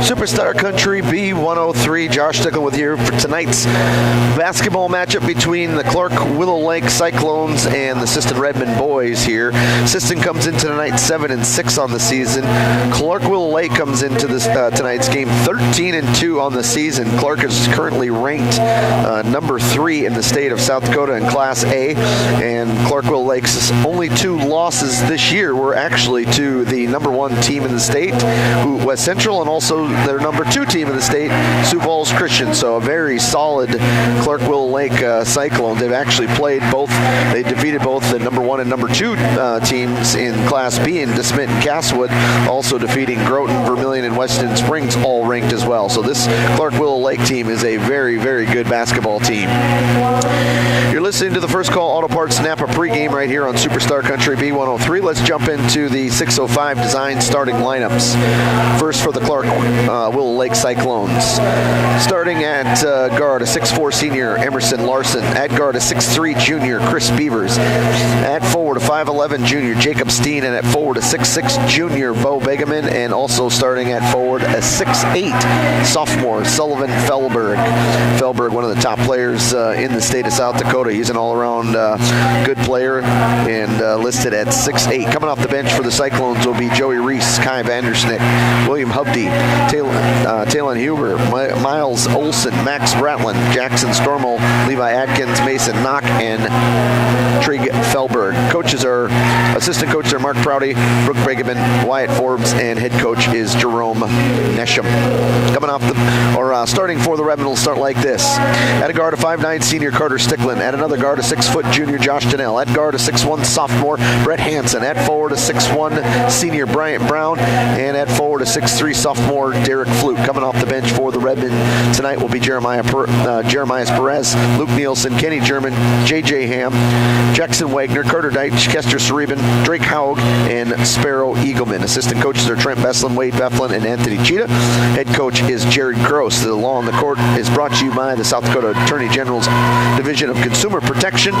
Superstar Country B103. Josh Sticklin with you for tonight's basketball matchup between the Clark Willow Lake Cyclones and the Sisseton Redmond boys here. Sisseton comes into tonight 7-6 on the season. Clark Willow Lake comes into this tonight's game 13-2 on the season. Clark is currently ranked number 3 in the state of South Dakota in Class A, and Clark Willow Lake's only 2 losses this year were actually to the number 1 team in the state, West Central, and also their number 2 team in the state, Sioux Falls Christian. So a very solid Clark Willow Lake Cyclones. They've actually played both. They defeated both the number 1 and number 2 teams in Class B in DeSmit and Castlewood, also defeating Groton, Vermilion, and Weston Springs, all ranked as well. So this Clark Willow Lake team is a very, very good basketball team. You're listening to the First Call Auto Parts Napa pregame right here on Superstar Country B103. Let's jump into the 6:05 design starting lineups. First for the Clark Willow Lake Cyclones. Starting at guard, a 6'4 senior, Emerson Larson. At guard, a 6'3 junior, Chris Beavers. At forward, a 5'11 junior, Jacob Steen. And at forward, a 6'6 junior, Bo Begaman. And also starting at forward, a 6'8 sophomore, Sullivan Felberg. Felberg, one of the top players in the state of South Dakota. He's an all-around good player and listed at 6'8. Coming off the bench for the Cyclones will be Joey Reese, Kai Vandersnick, William Hubdy, Talon Huber, Miles Olson, Max Bratland, Jackson Stormo, Levi Atkins, Mason Knock, and Trig Felberg. Assistant coaches are Mark Prouty, Brooke Begaman, Wyatt Forbes, and head coach is Jerome Nesham. Starting for the Redmond will start like this. At a guard, a 5'9 senior, Carter Sticklin. At another guard, a 6' junior, Josh Donnell. At guard, a 6'1 sophomore, Brett Hansen. At forward, a 6'1 senior, Bryant Brown. And at forward, a 6'3 sophomore, Derek Flute. Coming off the bench for the Redmond tonight will be Jeremiah Perez, Luke Nielsen, Kenny German, J.J. Ham, Jackson Wagner, Carter Deitch, Kester Cerebin, Drake Haug, and Sparrow Eagleman. Assistant coaches are Trent Beslin, Wade Beflin, and Anthony Cheetah. Head coach is Jared Gross. The Law on the Court is brought to you by the South Dakota Attorney General's Division of Consumer Protection.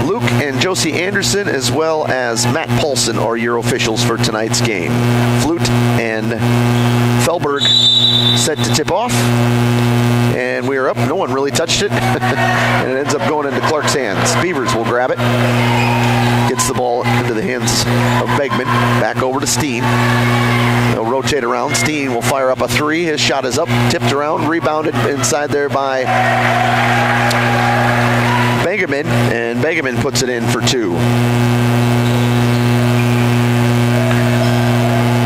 Luke and Josie Anderson, as well as Matt Paulson, are your officials for tonight's game. Flute and Felberg set to tip off. And we are up. No one really touched it. And it ends up going into Clark's hands. Beavers will grab it. Gets the ball into the hands of Begman. Back over to Steen. They'll rotate around. Steen will fire up a 3. His shot is up. Tipped around. Rebounded inside there by Begaman. And Begaman puts it in for 2.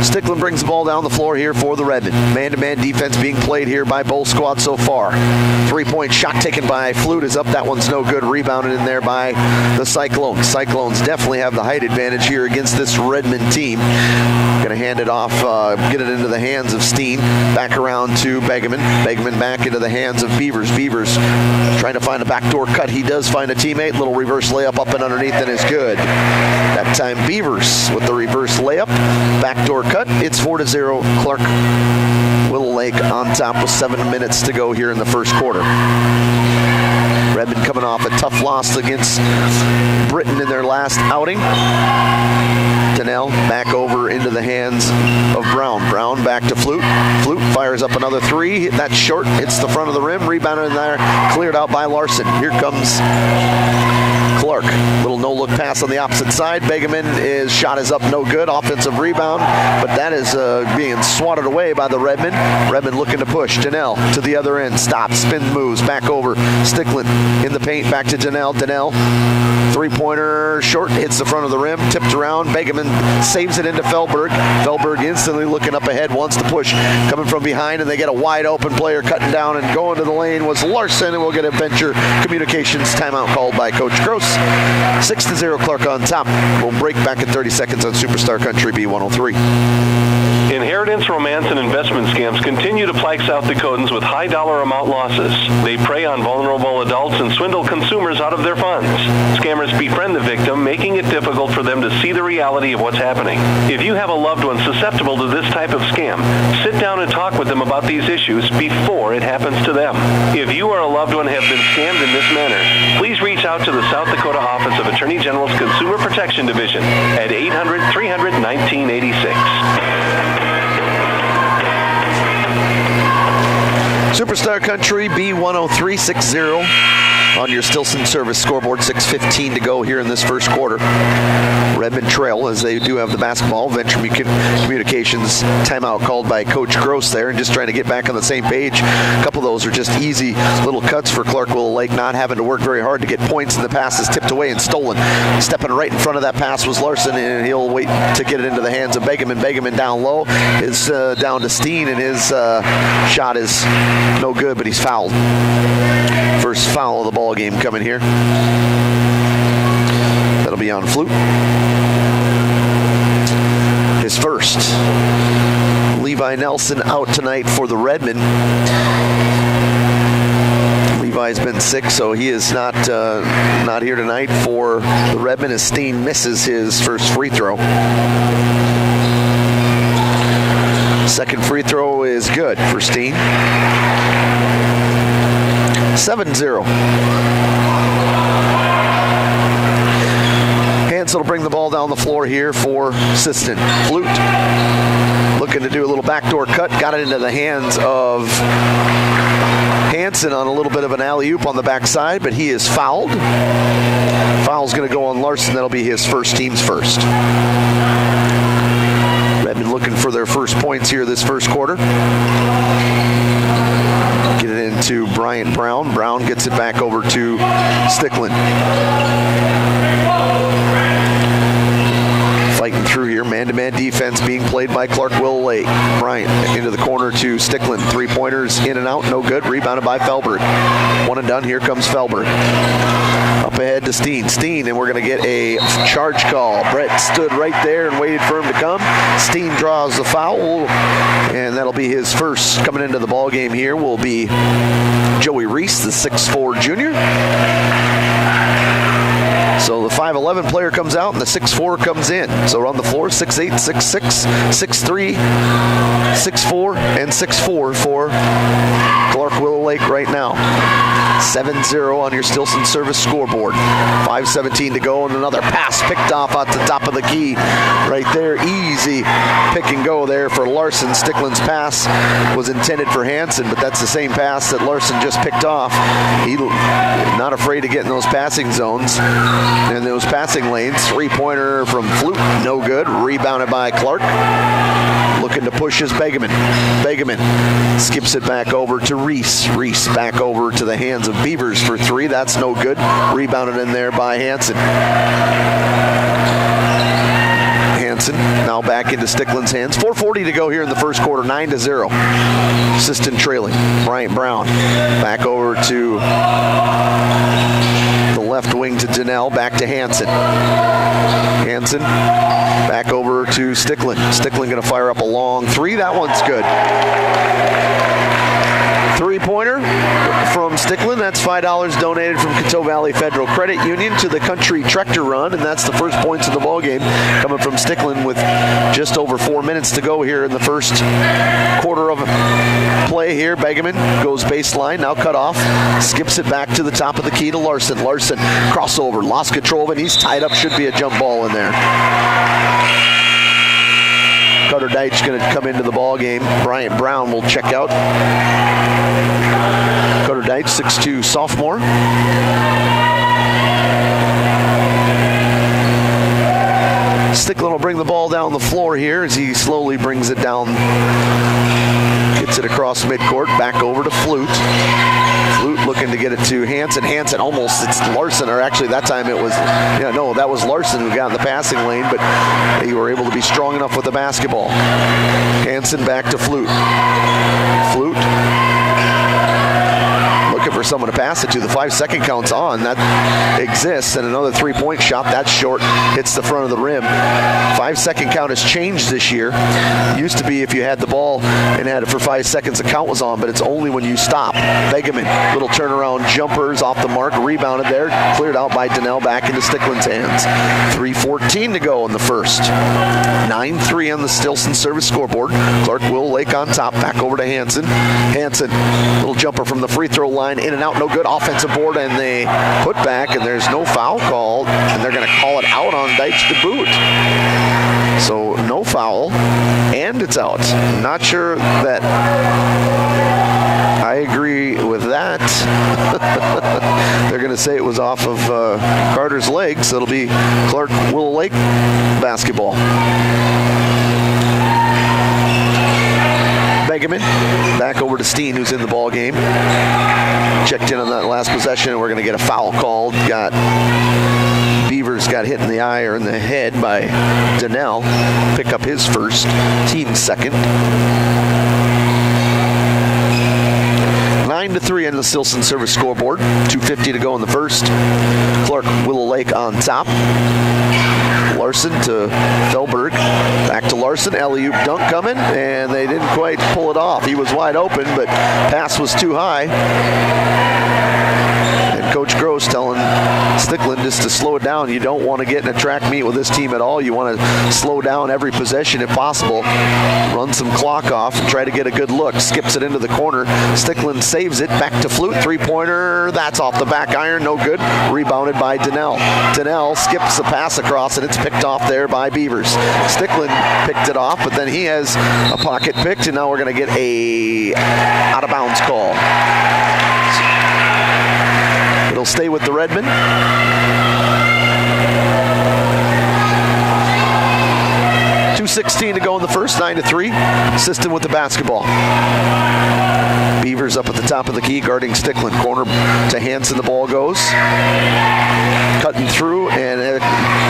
Sticklin brings the ball down the floor here for the Redmond. Man-to-man defense being played here by both squads so far. 3-point shot taken by Flute is up. That one's no good. Rebounded in there by the Cyclones. Cyclones definitely have the height advantage here against this Redmond team. Going to hand it off, get it into the hands of Steen. Back around to Begaman. Begaman back into the hands of Beavers. Beavers trying to find a backdoor cut. He does find a teammate. Little reverse layup up and underneath and is good. That time Beavers with the reverse layup. Backdoor cut. It's 4-0 Clark Willow Lake on top with 7 minutes to go here in the first quarter. Redmond coming off a tough loss against Britain in their last outing. Donnell back over into the hands of Brown. Brown back to Flute. Flute fires up another 3. That's short. Hits the front of the rim. Rebounded in there. Cleared out by Larson. Here comes Clark. Little no-look pass on the opposite side. Begaman, his shot is up, no good. Offensive rebound, but that is being swatted away by the Redmond. Redmond looking to push. Donnell to the other end. Stops. Spin moves. Back over. Sticklin in the paint. Back to Donnell. Donnell. 3-pointer short. Hits the front of the rim. Tipped around. Begaman saves it into Felberg. Felberg instantly looking up ahead. Wants to push. Coming from behind, and they get a wide open player cutting down and going to the lane was Larson, and we'll get a Venture Communications timeout called by Coach Gross. 6-0 Clark on top. We'll break back in 30 seconds on Superstar Country B103. Inheritance, romance, and investment scams continue to plague South Dakotans with high dollar amount losses. They prey on vulnerable adults and swindle consumers out of their funds. Scammers befriend the victim, making it difficult for them to see the reality of what's happening. If you have a loved one susceptible to this type of scam, sit down and talk with them about these issues before it happens to them. If you or a loved one have been scammed in this manner, please reach out to the South Dakota Office of Attorney General's Consumer Protection Division at 800-300-1986. Superstar Country B10360 on your Stilson Service scoreboard. 6:15 to go here in this first quarter. Redmond trail as they do have the basketball. Venture Communications timeout called by Coach Gross there, and just trying to get back on the same page. A couple of those are just easy little cuts for Clark Willow Lake, not having to work very hard to get points, and the pass is tipped away and stolen. Stepping right in front of that pass was Larson, and he'll wait to get it into the hands of Pregame. Pregame down low is down to Steen, and his shot is no good, but he's fouled. First foul of the ball game coming here. That'll be on Flute. His first. Levi Nelson out tonight for the Redmen. Levi's been sick, so he is not here tonight for the Redmen as Steen misses his first free throw. Second free throw is good for Steen. 7-0. Hansel will bring the ball down the floor here for Sisseton. Flute looking to do a little backdoor cut. Got it into the hands of Hansen on a little bit of an alley-oop on the backside, but he is fouled. Foul's going to go on Larson. That'll be his first, team's first. Redmond looking for their first points here this first quarter. Get it into Bryant Brown. Brown gets it back over to Stickland. Fighting through here. Man-to-man defense being played by Clark Willow Lake. Bryant into the corner to Stickland. Three-pointers in and out. No good. Rebounded by Felberg. One and done. Here comes Felberg. Up ahead to Steen. Steen, and we're going to get a charge call. Brett stood right there and waited for him to come. Steen draws the foul, and that'll be his first. Coming into the ball game here will be Joey Reese, the 6'4 junior. So the 5'11 player comes out and the 6'4 comes in. So we're on the floor, 6'8", 6'6", 6'3", 6'4", and 6'4 for Clark Willow Lake right now. 7-0 on your Stilson Service scoreboard. 5:17 to go, and another pass picked off at the top of the key. Right there, easy pick and go there for Larson. Stickland's pass was intended for Hansen, but that's the same pass that Larson just picked off. He's not afraid to get in those passing zones and those passing lanes. Three-pointer from Flute, no good. Rebounded by Clark. Looking to push his Pregame. Pregame skips it back over to Reese. Reese back over to the hands of Beavers for three. That's no good. Rebounded in there by Hansen. Hansen now back into Stickland's hands. 4:40 to go here in the first quarter. 9-0. Sisseton trailing. Bryant Brown back over to the left wing to Janelle. Back to Hansen. Hansen back over to Stickland. Stickland going to fire up a long three. That one's good. Three-pointer from Stickland. That's $5 donated from Coteau Valley Federal Credit Union to the Country Tractor Run, and that's the first points of the ball game coming from Stickland with just over 4 minutes to go here in the first quarter of play here. Pregame goes baseline, now cut off, skips it back to the top of the key to Larson. Larson crossover, lost control of it. He's tied up. Should be a jump ball in there. Cutter Deitch going to come into the ball game. Bryant Brown will check out. Cutter Deitch, 6'2", sophomore. Stickland will bring the ball down the floor here as he slowly brings it down. Gets it across midcourt, back over to Flute. Flute looking to get it to Hansen. Hansen almost, it's Larson, or actually that time it was, that was Larson who got in the passing lane, but they were able to be strong enough with the basketball. Hansen back to Flute. Flute looking for someone to pass it to. The 5-second count's on. That exists, and another three-point shot. That's short. Hits the front of the rim. 5-second count has changed this year. Used to be if you had the ball and had it for 5 seconds, the count was on, but it's only when you stop. Pregame, little turnaround jumpers off the mark. Rebounded there. Cleared out by Donnell, back into Stickland's hands. 3:14 to go in the first. 9-3 on the Stilson Service scoreboard. Clark Willow Lake on top. Back over to Hansen. Hansen, little jumper from the free throw line. In and out, no good. Offensive board, and they put back, and there's no foul called, and they're going to call it out on Deitch to boot. So no foul, and it's out. Not sure that I agree with that. They're going to say it was off of Carter's leg, so it'll be Clark Willow Lake basketball. Pregame back over to Steen, who's in the ball game. Checked in on that last possession, and we're going to get a foul called. Beavers got hit in the eye or in the head by Donnell. Pick up his first, team second. 9-3 on the Sisseton service scoreboard. 2:50 to go in the first. Clark Willow Lake on top. Larson to Felberg. Back to Larson. Alley-oop dunk coming, and they didn't quite pull it off. He was wide open, but pass was too high. And Coach Gross telling Stickland just to slow it down. You don't want to get in a track meet with this team at all. You want to slow down every possession if possible. Run some clock off and try to get a good look. Skips it into the corner. Stickland saves it. Back to Flute. Three-pointer. That's off the back iron. No good. Rebounded by Donnell. Donnell skips the pass across, and it's picked off there by Beavers. Stickland picked it off, but then he has a pocket picked, and now we're going to get a out-of-bounds call. It'll stay with the Redmen. .2:16 to go in the first, 9-3. Sisseton with the basketball. Beavers up at the top of the key, guarding Stickland. Corner to Hansen, the ball goes. Cutting through, and the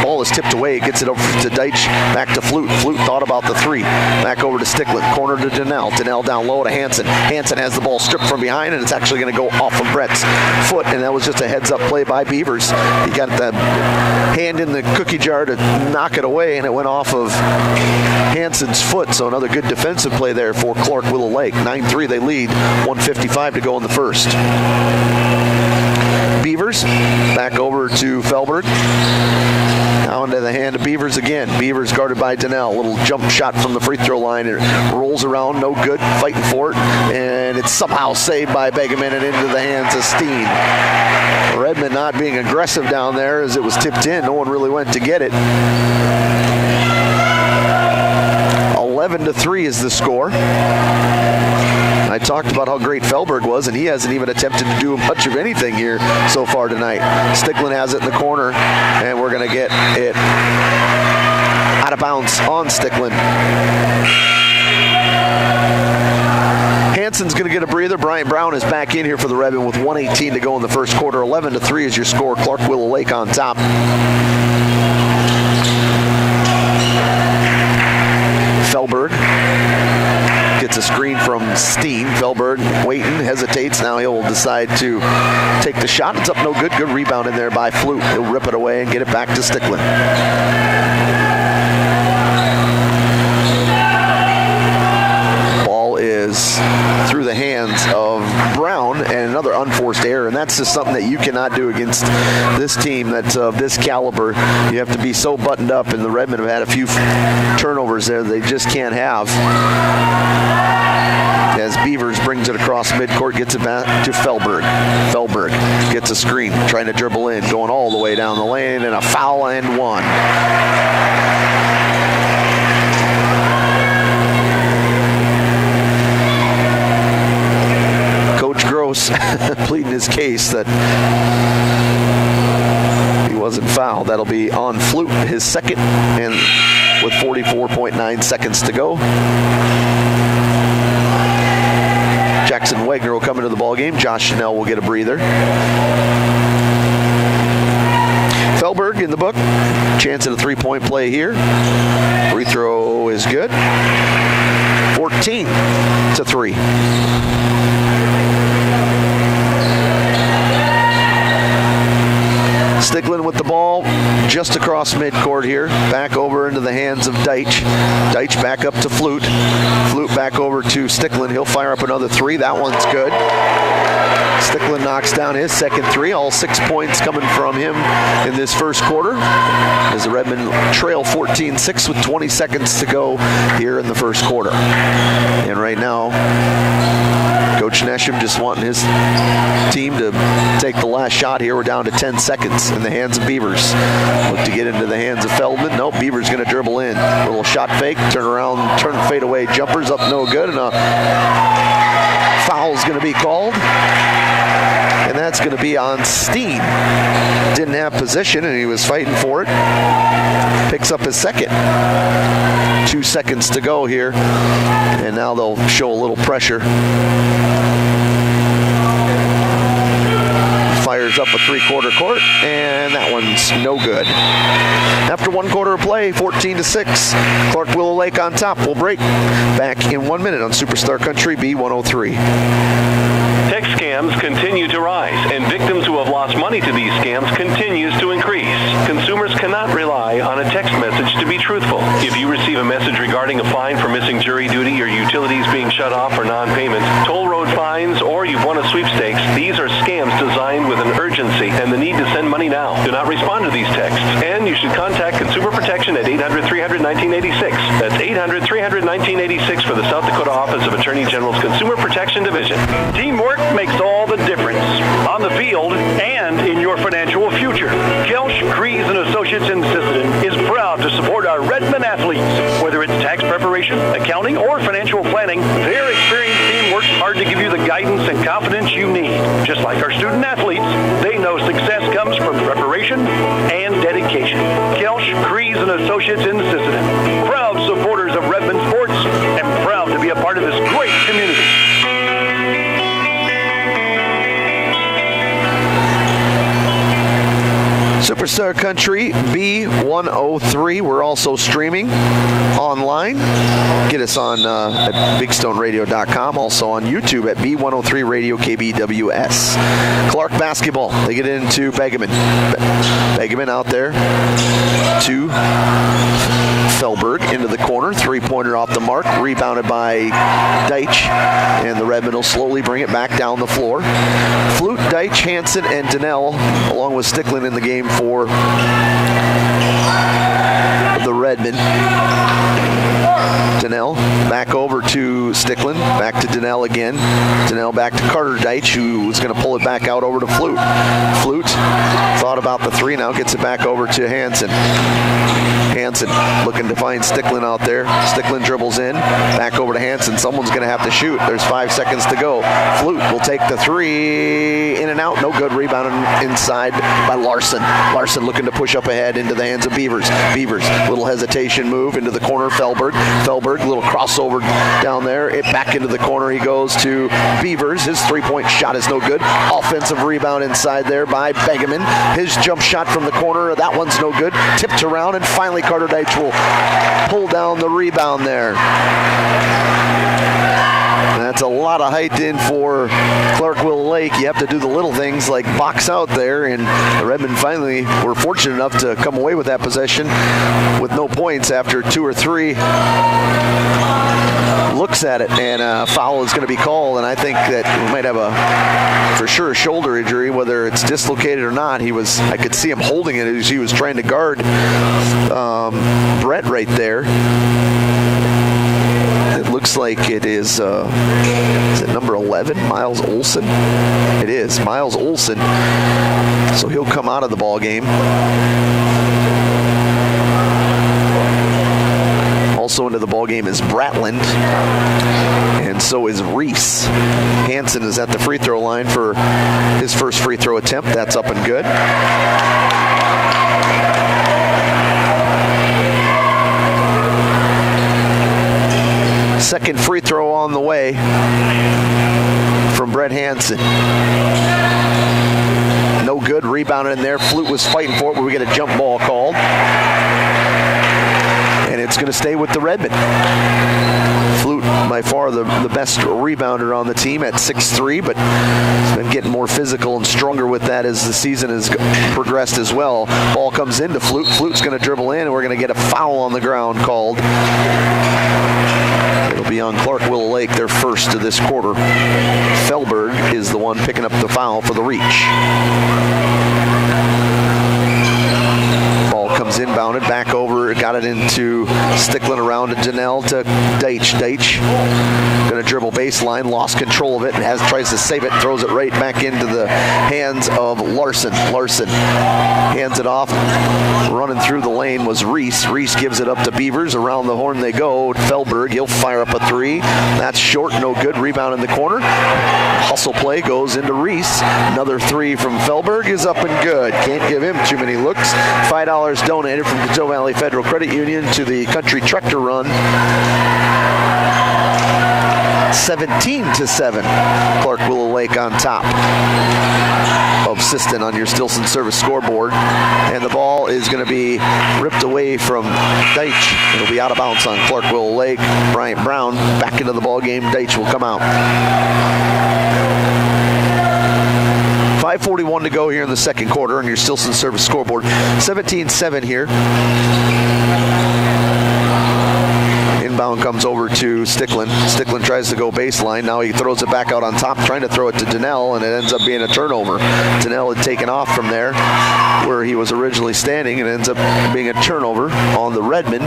ball is tipped away. Gets it over to Deitch, back to Flute. Flute thought about the three. Back over to Stickland. Corner to Donnell. Donnell down low to Hansen. Hansen has the ball stripped from behind, and it's actually going to go off of Brett's foot, and that was just a heads-up play by Beavers. He got the hand in the cookie jar to knock it away, and it went off of Hansen's foot, so another good defensive play there for Clark Willow Lake. 9-3, they lead. 1:55 to go in the first. Beavers back over to Felberg. Now into the hand of Beavers again. Beavers guarded by Donnell. Little jump shot from the free throw line. It rolls around, no good, fighting for it, and it's somehow saved by Pregame and into the hands of Steen. Redmond not being aggressive down there as it was tipped in. No one really went to get it. 11-3 is the score. I talked about how great Felberg was, and he hasn't even attempted to do much of anything here so far tonight. Stickland has it in the corner, and we're going to get it out of bounds on Stickland. Hansen's going to get a breather. Bryant Brown is back in here for the Redmen with 1:18 to go in the first quarter. 11-3 is your score. Clark Willow Lake on top. Felberg gets a screen from Steen. Felberg waiting, hesitates. Now he'll decide to take the shot. It's up no good. Good rebound in there by Flute. He'll rip it away and get it back to Stickland. Ball is through the hands of Brown, and another unforced error, and that's just something that you cannot do against this team that's of this caliber. You have to be so buttoned up, and the Redmen have had a few turnovers there they just can't have. As Beavers brings it across midcourt, gets it back to Felberg. Felberg gets a screen, trying to dribble in, going all the way down the lane, and a foul and one. Coach Gross pleading his case that he wasn't fouled. That'll be on Flute, his second, and with 44.9 seconds to go. Jackson Wagner will come into the ballgame. Josh Chanel will get a breather. Felberg in the book. Chance at a three-point play here. Free throw is good. 14-3. Stickland with the ball just across midcourt here. Back over into the hands of Deitch. Deitch back up to Flute. Flute back over to Stickland. He'll fire up another three. That one's good. Stickland knocks down his second three. All 6 points coming from him in this first quarter as the Redmen trail 14-6 with 20 seconds to go here in the first quarter. And right now, Coach Nesham just wanting his team to take the last shot here. We're down to 10 seconds in the hands of Beavers. Look to get into the hands of Feldman. Nope, Beavers going to dribble in. A little shot fake, turn around, turn fade away. Jumpers up no good, and a foul's going to be called. And that's going to be on Steen. Didn't have position, and he was fighting for it. Picks up his second. 2 seconds to go here, and now they'll show a little pressure. Fires up a three-quarter court, and that one's no good. After 1 quarter of play, 14-6. Clark Willow Lake on top. We'll break. Back in 1 minute on Superstar Country B103. Text scams continue to rise, and victims who have lost money to these scams continues to increase. Consumers cannot rely on a text message to be truthful. If you receive a message regarding a fine for missing jury duty, or utilities being shut off for non-payment, toll road fines, or you've won a sweepstakes, these are scams designed with an urgency and the need to send money now. Do not respond to these texts, and you should contact Consumer Protection at 800-300-1986. That's 800-300-1986 for the South Dakota Office of Attorney General's Consumer Protection Division. Teamwork makes all the difference on the field and in your financial future. Kelsch, Kreese & Associates in Sisseton is proud to support our Redmond athletes. Whether it's tax preparation, accounting, or financial planning, their experienced team works hard to give you the guidance and confidence you need. Just like our student athletes, they know success comes from preparation and dedication. Kelsch, Kreese & Associates in Sisseton, proud supporters of Redmond sports and proud to be a part of this great community. Superstar Country B103. We're also streaming online. Get us on at bigstoneradio.com. Also on YouTube at B103 Radio KBWS. Clark basketball. They get into Pregame. Pregame out there to Felberg into the corner. Three-pointer off the mark. Rebounded by Deitch. And the Redmen will slowly bring it back down the floor. Flute, Deitch, Hansen, and Donnell, along with Sticklin in the game for the Redmen. Donnell back over to Sticklin, back to Donnell again. Donnell back to Carter Deitch, who was going to pull it back out over to Flute. Flute thought about the three, now gets it back over to Hansen. Hansen looking to find Sticklin out there. Sticklin dribbles in, back over to Hansen. Someone's going to have to shoot. There's 5 seconds to go. Flute will take the three, in and out, no good. Rebounded inside by Larson. Larson looking to push up ahead into the hands of Beavers. Beavers, little hesitation move into the corner. Felberg, little crossover down there. It back into the corner. He goes to Beavers. His three-point shot is no good. Offensive rebound inside there by Pregame. His jump shot from the corner, that one's no good. Tipped around, and finally Carter Deitch will pull down the rebound there. That's a lot of height in for Clark Willow Lake. You have to do the little things like box out there, and the Redmen finally were fortunate enough to come away with that possession with no points after 2 or 3 looks at it, and a foul is going to be called, and I think that we might have for sure a shoulder injury, whether it's dislocated or not. I could see him holding it as he was trying to guard Brett right there. It looks like it is it number 11, Miles Olson? It is, Miles Olson. So he'll come out of the ball game. Also into the ball game is Bratland, and so is Reese. Hansen is at the free throw line for his first free throw attempt. That's up and good. Second free throw on the way from Brett Hansen. No good. Rebounded in there. Flute was fighting for it, but we get a jump ball called. And it's going to stay with the Redmen. Flute, by far the best rebounder on the team at 6'3", but he's been getting more physical and stronger with that as the season has progressed as well. Ball comes into Flute. Flute's going to dribble in, and we're going to get a foul on the ground called. It'll be on Clark Willow Lake, their first of this quarter. Felberg is the one picking up the foul for the reach. Ball comes inbounded, back over, got it into Sticklin around to Janelle to Deitch. Deitch going to dribble baseline, lost control of it, and tries to save it, throws it right back into the hands of Larson. Larson hands it off. Running through the lane was Reese. Reese gives it up to Beavers. Around the horn they go. Felberg, he'll fire up a three. That's short, no good. Rebound in the corner. Hustle play goes into Reese. Another three from Felberg is up and good. Can't give him too many looks. $5 donated from Coteau Valley Federal Credit Union to the Country Tractor Run. 17-7. Clark Willow Lake on top of Sisseton on your Stilson Service scoreboard. And the ball is going to be ripped away from Deitch. It'll be out of bounds on Clark Willow Lake. Bryant Brown back into the ball game. Deitch will come out. 5:41 to go here in the second quarter on your Stilson Service scoreboard. 17-7 here. Inbound comes over to Sticklin. Sticklin tries to go baseline. Now he throws it back out on top, trying to throw it to Donnell, and it ends up being a turnover. Donnell had taken off from there where he was originally standing, and it ends up being a turnover on the Redmond.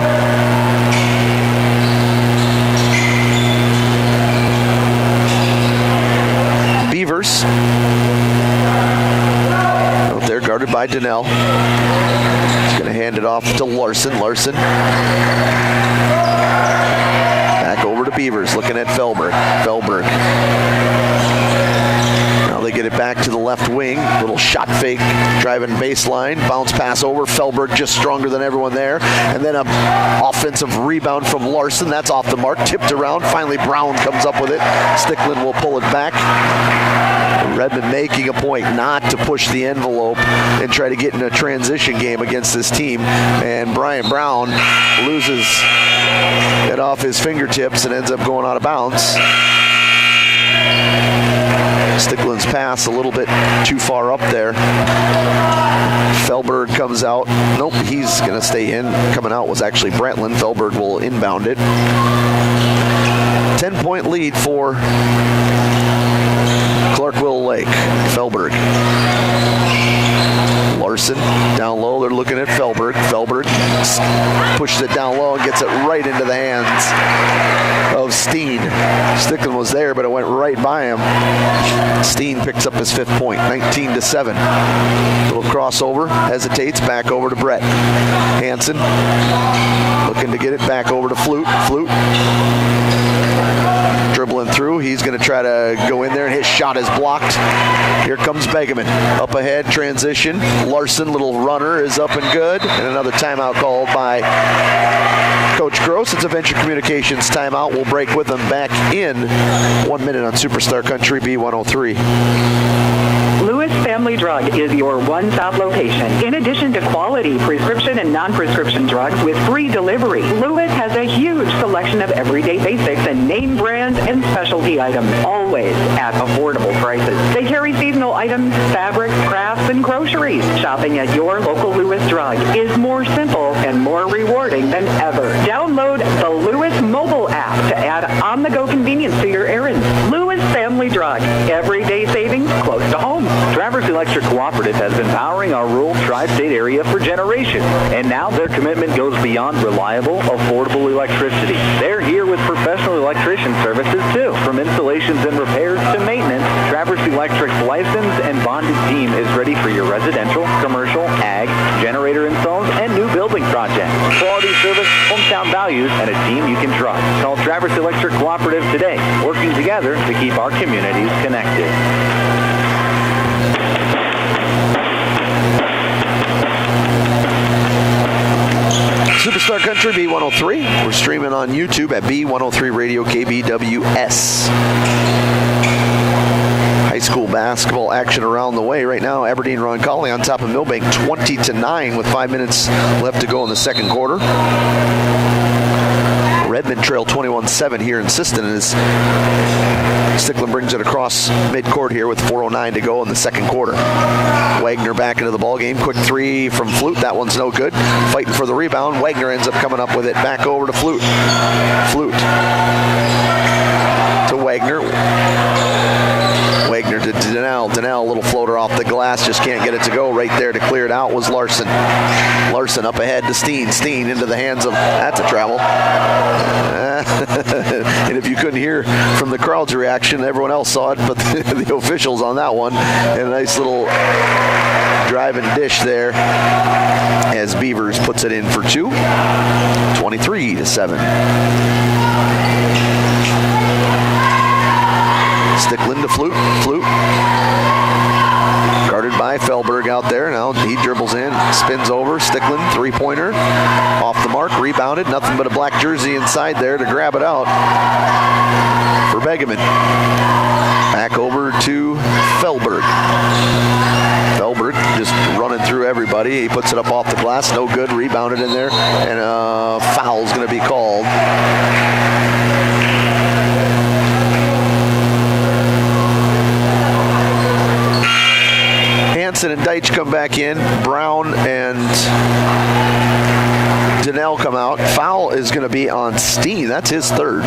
Beavers out there guarded by Donnell. He's going to hand it off to Larson. Larson back over to Beavers, looking at Felberg. Felberg. Now they get it back to the left wing. Little shot fake, driving baseline. Bounce pass over. Felberg just stronger than everyone there. And then an offensive rebound from Larson. That's off the mark. Tipped around. Finally Brown comes up with it. Sticklin will pull it back. Redmond making a point not to push the envelope and try to get in a transition game against this team. And Brian Brown loses it off his fingertips and ends up going out of bounds. Sticklin's pass a little bit too far up there. Felberg comes out. Nope, he's going to stay in. Coming out was actually Brantland. Felberg will inbound it. 10-point lead for Clark Willow Lake. Felberg. Larson down low. They're looking at Felberg. Felberg pushes it down low and gets it right into the hands of Steen. Sticklin was there, but it went right by him. Steen picks up his 5th point, 19-7. Little crossover, hesitates, back over to Brett. Hansen looking to get it back over to Flute. Flute dribbling through. He's going to try to go in there, and his shot is blocked. Here comes Begeman. Up ahead, transition. Larson, little runner, is up and good. And another timeout called by Coach Gross. It's a Venture Communications timeout. We'll break with them back in 1 minute on Superstar Country B103. Lewis Family Drug is your one-stop location. In addition to quality prescription and non-prescription drugs with free delivery, Lewis has a huge selection of everyday basics and name brands and specialty items, always at affordable prices. They carry seasonal items, fabrics, crafts, and groceries. Shopping at your local Lewis Drug is more simple and more rewarding than ever. Download the Lewis mobile app to add on-the-go convenience to your errands. Lewis Family Drug. Everyday savings close to home. Traverse Electric Cooperative has been powering our rural tri-state area for generations, and now their commitment goes beyond reliable, affordable electricity. They're here with professional electrician services too. From installations and repairs to maintenance, Traverse Electric's licensed and bonded team is ready for your residential, commercial, ag, generator installs, and new building projects. Quality service, hometown values, and a team you can trust. Call Traverse Electric Cooperative today, working together to keep our communities connected. Superstar Country B103. We're streaming on YouTube at B103 Radio KBWS. High school basketball action around the way right now. Aberdeen Roncalli on top of Millbank 20-9 with 5 minutes left to go in the second quarter. Redmond trail 21-7 here in Sisseton as Sticklin brings it across midcourt here with 4:09 to go in the second quarter. Wagner back into the ball game. Quick three from Flute. That one's no good. Fighting for the rebound. Wagner ends up coming up with it. Back over to Flute. Flute to Wagner. Wagner to Donnell. Donnell, little floater off the glass. glass, just can't get it to go. Right there to clear it out was Larson. Larson up ahead to Steen. Steen into the hands of, that's a travel. And if you couldn't hear from the crowd's reaction, everyone else saw it, but the officials on that one. And a nice little drive and dish there as Beavers puts it in for 2. 23-7. Stickland to Flute. Flute. Guarded by Fellberg out there. Now he dribbles in, spins over. Stickland, three-pointer. Off the mark, rebounded. Nothing but a black jersey inside there to grab it out for Pregame. Back over to Fellberg. Fellberg just running through everybody. He puts it up off the glass. No good. Rebounded in there. And a foul's going to be called. Hansen and Deitch come back in. Brown and Donnell come out. Foul is going to be on Steen. That's his third.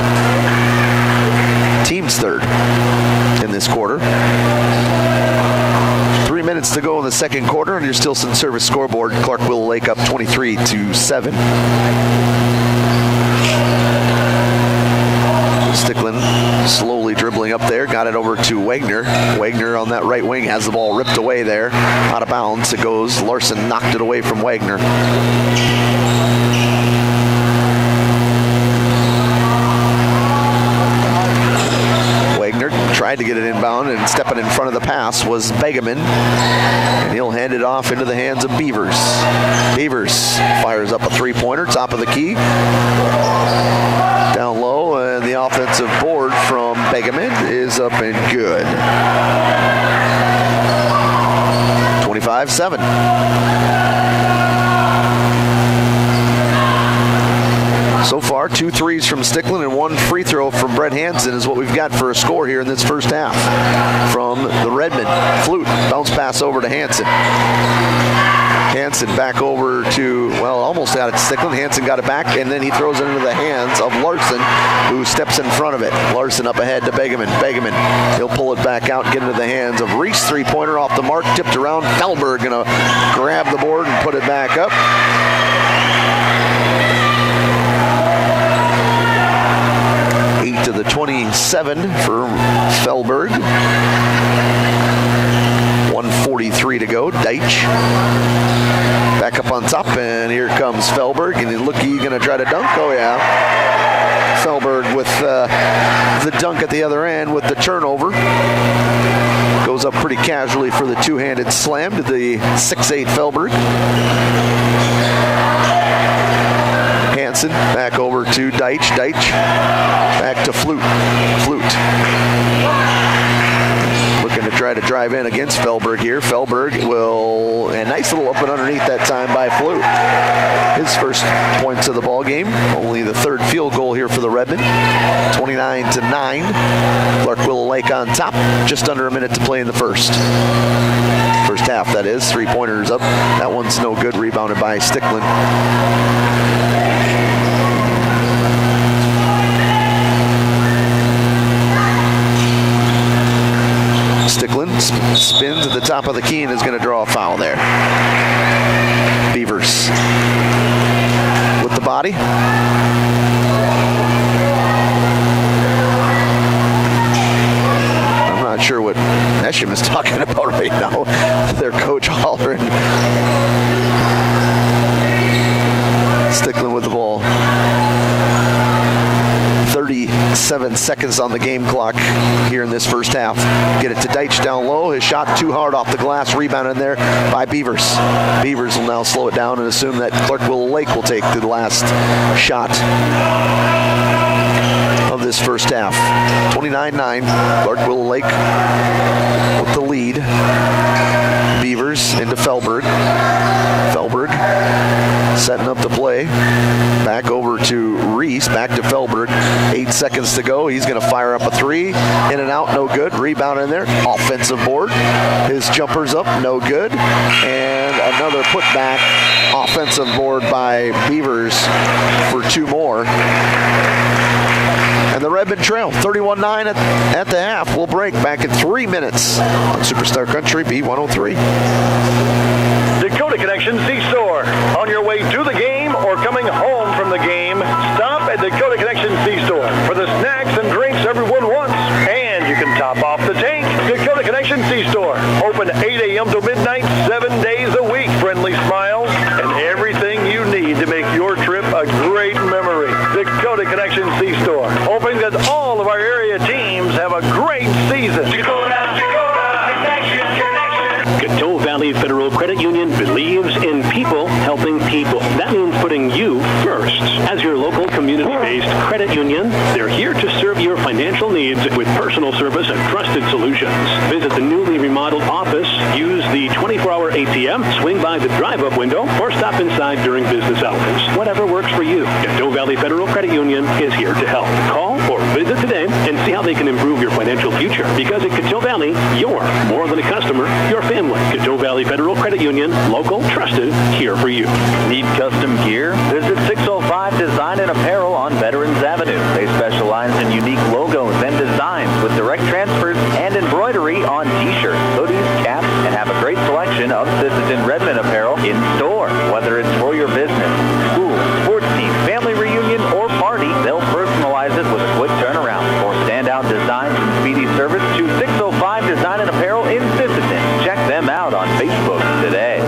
Team's third in this quarter. 3 minutes to go in the second quarter, and your Stilson service scoreboard. Clark Willow Lake up 23-7. Stickland slowly dribbling up there, got it over to Wagner. Wagner on that right wing has the ball ripped away there, out of bounds. It goes. Larson knocked it away from Wagner. Wagner tried to get it inbound, and stepping in front of the pass was Pregame, and he'll hand it off into the hands of Beavers. Beavers fires up a three-pointer, top of the key. Down low, and the offensive board from Pregame is up and good. 25-7. So far, 2 threes from Stickland and 1 free throw from Brett Hansen is what we've got for a score here in this first half. From the Redmond, Flute, bounce pass over to Hansen. Hansen back over to, well, almost out at Stickland. Hansen got it back, and then he throws it into the hands of Larson, who steps in front of it. Larson up ahead to Pregame. Pregame, he'll pull it back out and get into the hands of Reese. Three-pointer off the mark, tipped around. Fellberg going to grab the board and put it back up. To the 27 for Fellberg. 1:43 to go. Deitch back up on top, and here comes Fellberg, and he going to try to dunk. Oh yeah, Fellberg with the dunk at the other end with the turnover. Goes up pretty casually for the two-handed slam to the 6'8 Fellberg. Hansen back over to Deitch. Deitch back to Flute. Flute looking to try to drive in against Fellberg here. Fellberg will, and nice little up and underneath that time by Flute. His first points of the ball game. Only the third field goal here for the Redmond. 29-9. Clark Willow Lake on top. Just under a minute to play in the first. First half, that is. 3-pointers up. That one's no good. Rebounded by Stickland. Stickland spins at the top of the key and is going to draw a foul there. Beavers with the body. I'm not sure what Esham is talking about right now. Their coach hollering. Stickland with the ball. 37 seconds on the game clock here in this first half. Get it to Deitch down low. His shot too hard off the glass. Rebound in there by Beavers. Beavers will now slow it down and assume that Clark Willow Lake will take the last shot of this first half. 29-9. Clark Willow Lake with the lead. Beavers into Fellberg. Fellberg setting up the play. Back over to Reese. Back to Fellberg. 8 seconds to go. He's going to fire up a three. In and out, no good. Rebound in there. Offensive board. His jumper's up, no good. And another putback. Offensive board by Beavers for 2 more. And the Redmen trail 31-9 at the half. We'll break back in 3 minutes on Superstar Country B103. Dakota Connection C-Store. On your way to the game or coming home from the game, stop at Dakota Connection C-Store for the snacks and drinks everyone wants. And you can top off the tank. Dakota Connection C-Store. Open 8 a.m. to midnight, 7 days a week. Friendly smiles and everything you need to make your trip a great memory. Dakota Connection C-Store. Hoping that all of our area teams have a great season. Dakota Connection. Coteau Valley Federal Credit Union believes in people helping people. That means putting you first. As your local community-based credit union, they're here to serve your financial needs with personal service and trusted solutions. Visit the newly remodeled office, use the 24-hour ATM, swing by the drive-up window, or stop inside during business hours. Whatever works for you, Coteau Valley Federal Credit Union is here to help. Call or visit today and see how they can improve your financial future. Because at Coteau Valley, you're more than a customer, you're family. Coteau Valley Federal Credit Union, local, trusted, here for you. Need custom gear? Visit 605 Design and Apparel on Veterans Avenue. They specialize in unique logos and designs with direct transfers and embroidery on t-shirts, hoodies, caps, and have a great selection of Sisseton Redmen apparel in store. Whether it's for your business, school, sports team, family reunion, or party, they'll personalize it with a quick turnaround. For standout designs and speedy service, choose 605 Design and Apparel in Sisseton. Check them out on Facebook today.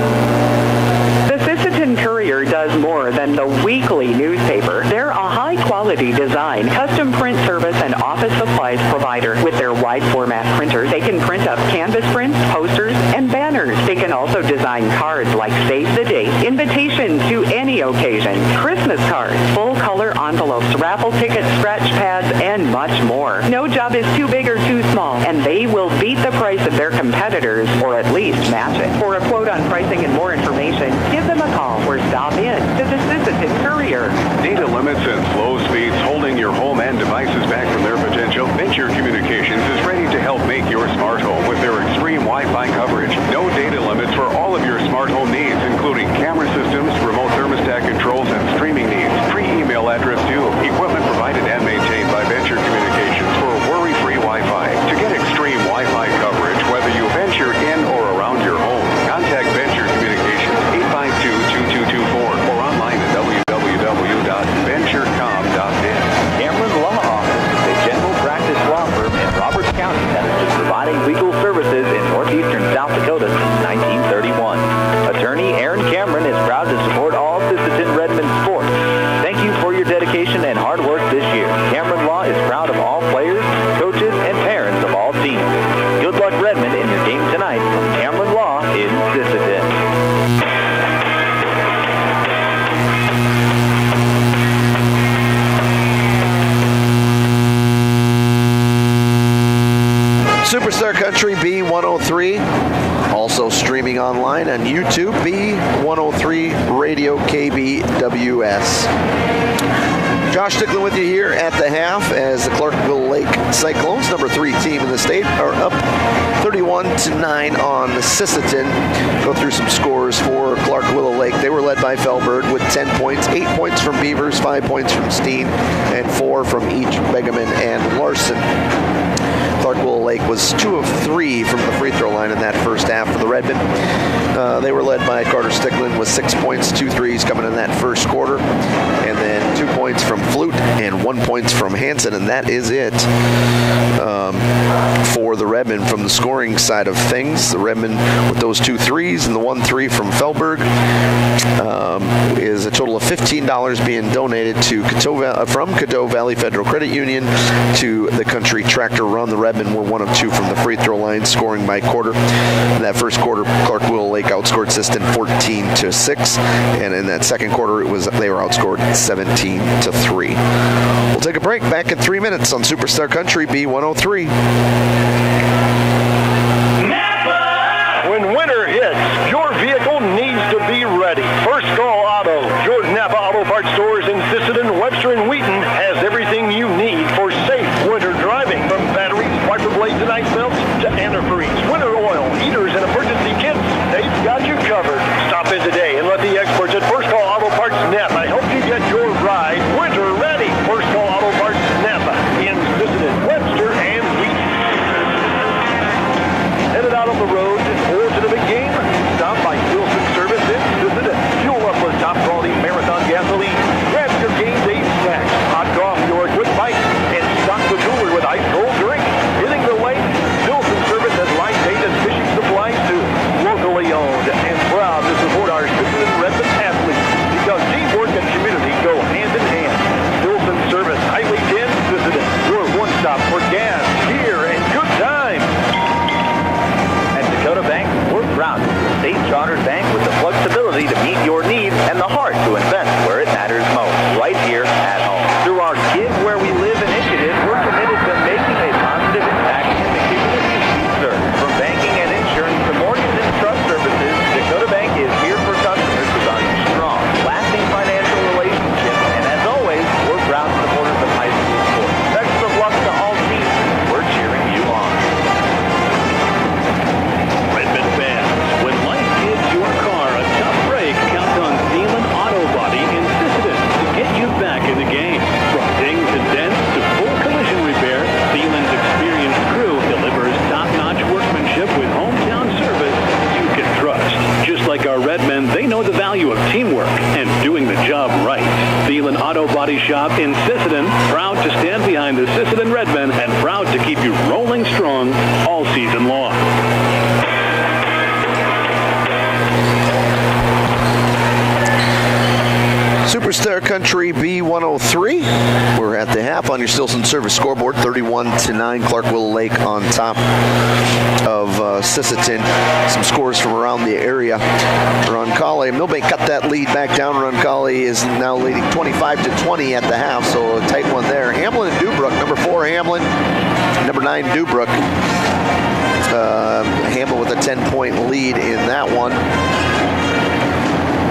The Sisseton Courier does more than the weekly newspaper. They're a high-quality design, custom print service, and office supplies provider. With their wide-format printers, they can print up canvas prints, posters, and banners. They can also design cards like Save the Date, invitations to any occasion, Christmas cards, full-color envelopes, raffle tickets, scratch pads, and much more. No job is too big or too small, and they will beat the price of their competitors, or at least match it. For a quote on pricing and more information, give them a call or stop in to the Sisseton Courier. Data limits and slow speeds holding your home and devices back from their potential? Venture Communications is ready to help make your smart home with their extreme Wi-Fi coverage. No data limits for all of your smart home needs, including camera systems, remote thermostat controls, and streaming needs. Free email address too. Equipment provided and maintained by Venture Communications for worry-free Wi-Fi. To get extreme Wi-Fi coverage, whether you venture in or around your home, contact Venture Communications 852-2224 or online at www.venturecom.net. Cameron Law Office, a general practice law firm in Roberts County that has been providing legal services in northeastern South Dakota since 1931. Attorney Aaron Cameron is proud to support all Sisseton Redmen sports. Thank you for your dedication and hard work this year. Cameron Law is proud of all players, coaches, and parents of all teams. Good luck, Redmen, in your game tonight from Cameron Law in Sisseton. Superstar Country B103, also streaming online on YouTube, B103 Radio KBWS. Josh Stickland with you here at the half as the Clark-Willow Lake Cyclones, number 3 team in the state, are up 31-9 on Sisseton. Go through some scores for Clark-Willow Lake. They were led by Fellbird with 10 points, 8 points from Beavers, 5 points from Steen, and 4 from each Pregame and Larson. Clark-Willow Lake was 2 of 3 from the free throw line in that first half for the Redmen. They were led by Carter Stickland with 6 points, 2 threes coming in that first quarter, and then 2 points from Flute and 1 point from Hansen, and that is it for the Redmen from the scoring side of things. The Redmen with those 2 threes and the 1 3 from Fellberg is a total of $15 being donated to from Coteau Valley Federal Credit Union to the Country Tractor Run. The Redmen were 1 of 2 from the free throw line, scoring by quarter. In that first quarter, Clark-Willow Lake outscored Sisseton 14-6, and in that second quarter, they were outscored 17-3. We'll take a break. Back in 3 minutes on Superstar Country B103. When winter hits, your vehicle needs to be ready. First Call Auto, Jordan Napa Auto Parts stores in Sisseton, Webster, and Wheaton has everything you need for safe winter driving. From batteries, wiper blades, and ice belts to antifreeze, winter oil, heaters, and emergency kits, they've got you covered. Stop in today and let the experts at First Call Auto Parts Napa help you get your ride winter ready. First Call Auto Parts Napa in Redmen and proud to keep you rolling strong all season long. Superstar Country B103. We're at the half on your Stilson Service scoreboard, 31-9. Clark Willow Lake on top of Sisseton. Some scores from around the area. Roncalli, Millbank cut that lead back down. Roncalli is now leading 25-20 at the half, so a tight one there. Hamlin and Dubrook, number 4 Hamlin, number 9 Dubrook. Hamlin with a 10-point lead in that one.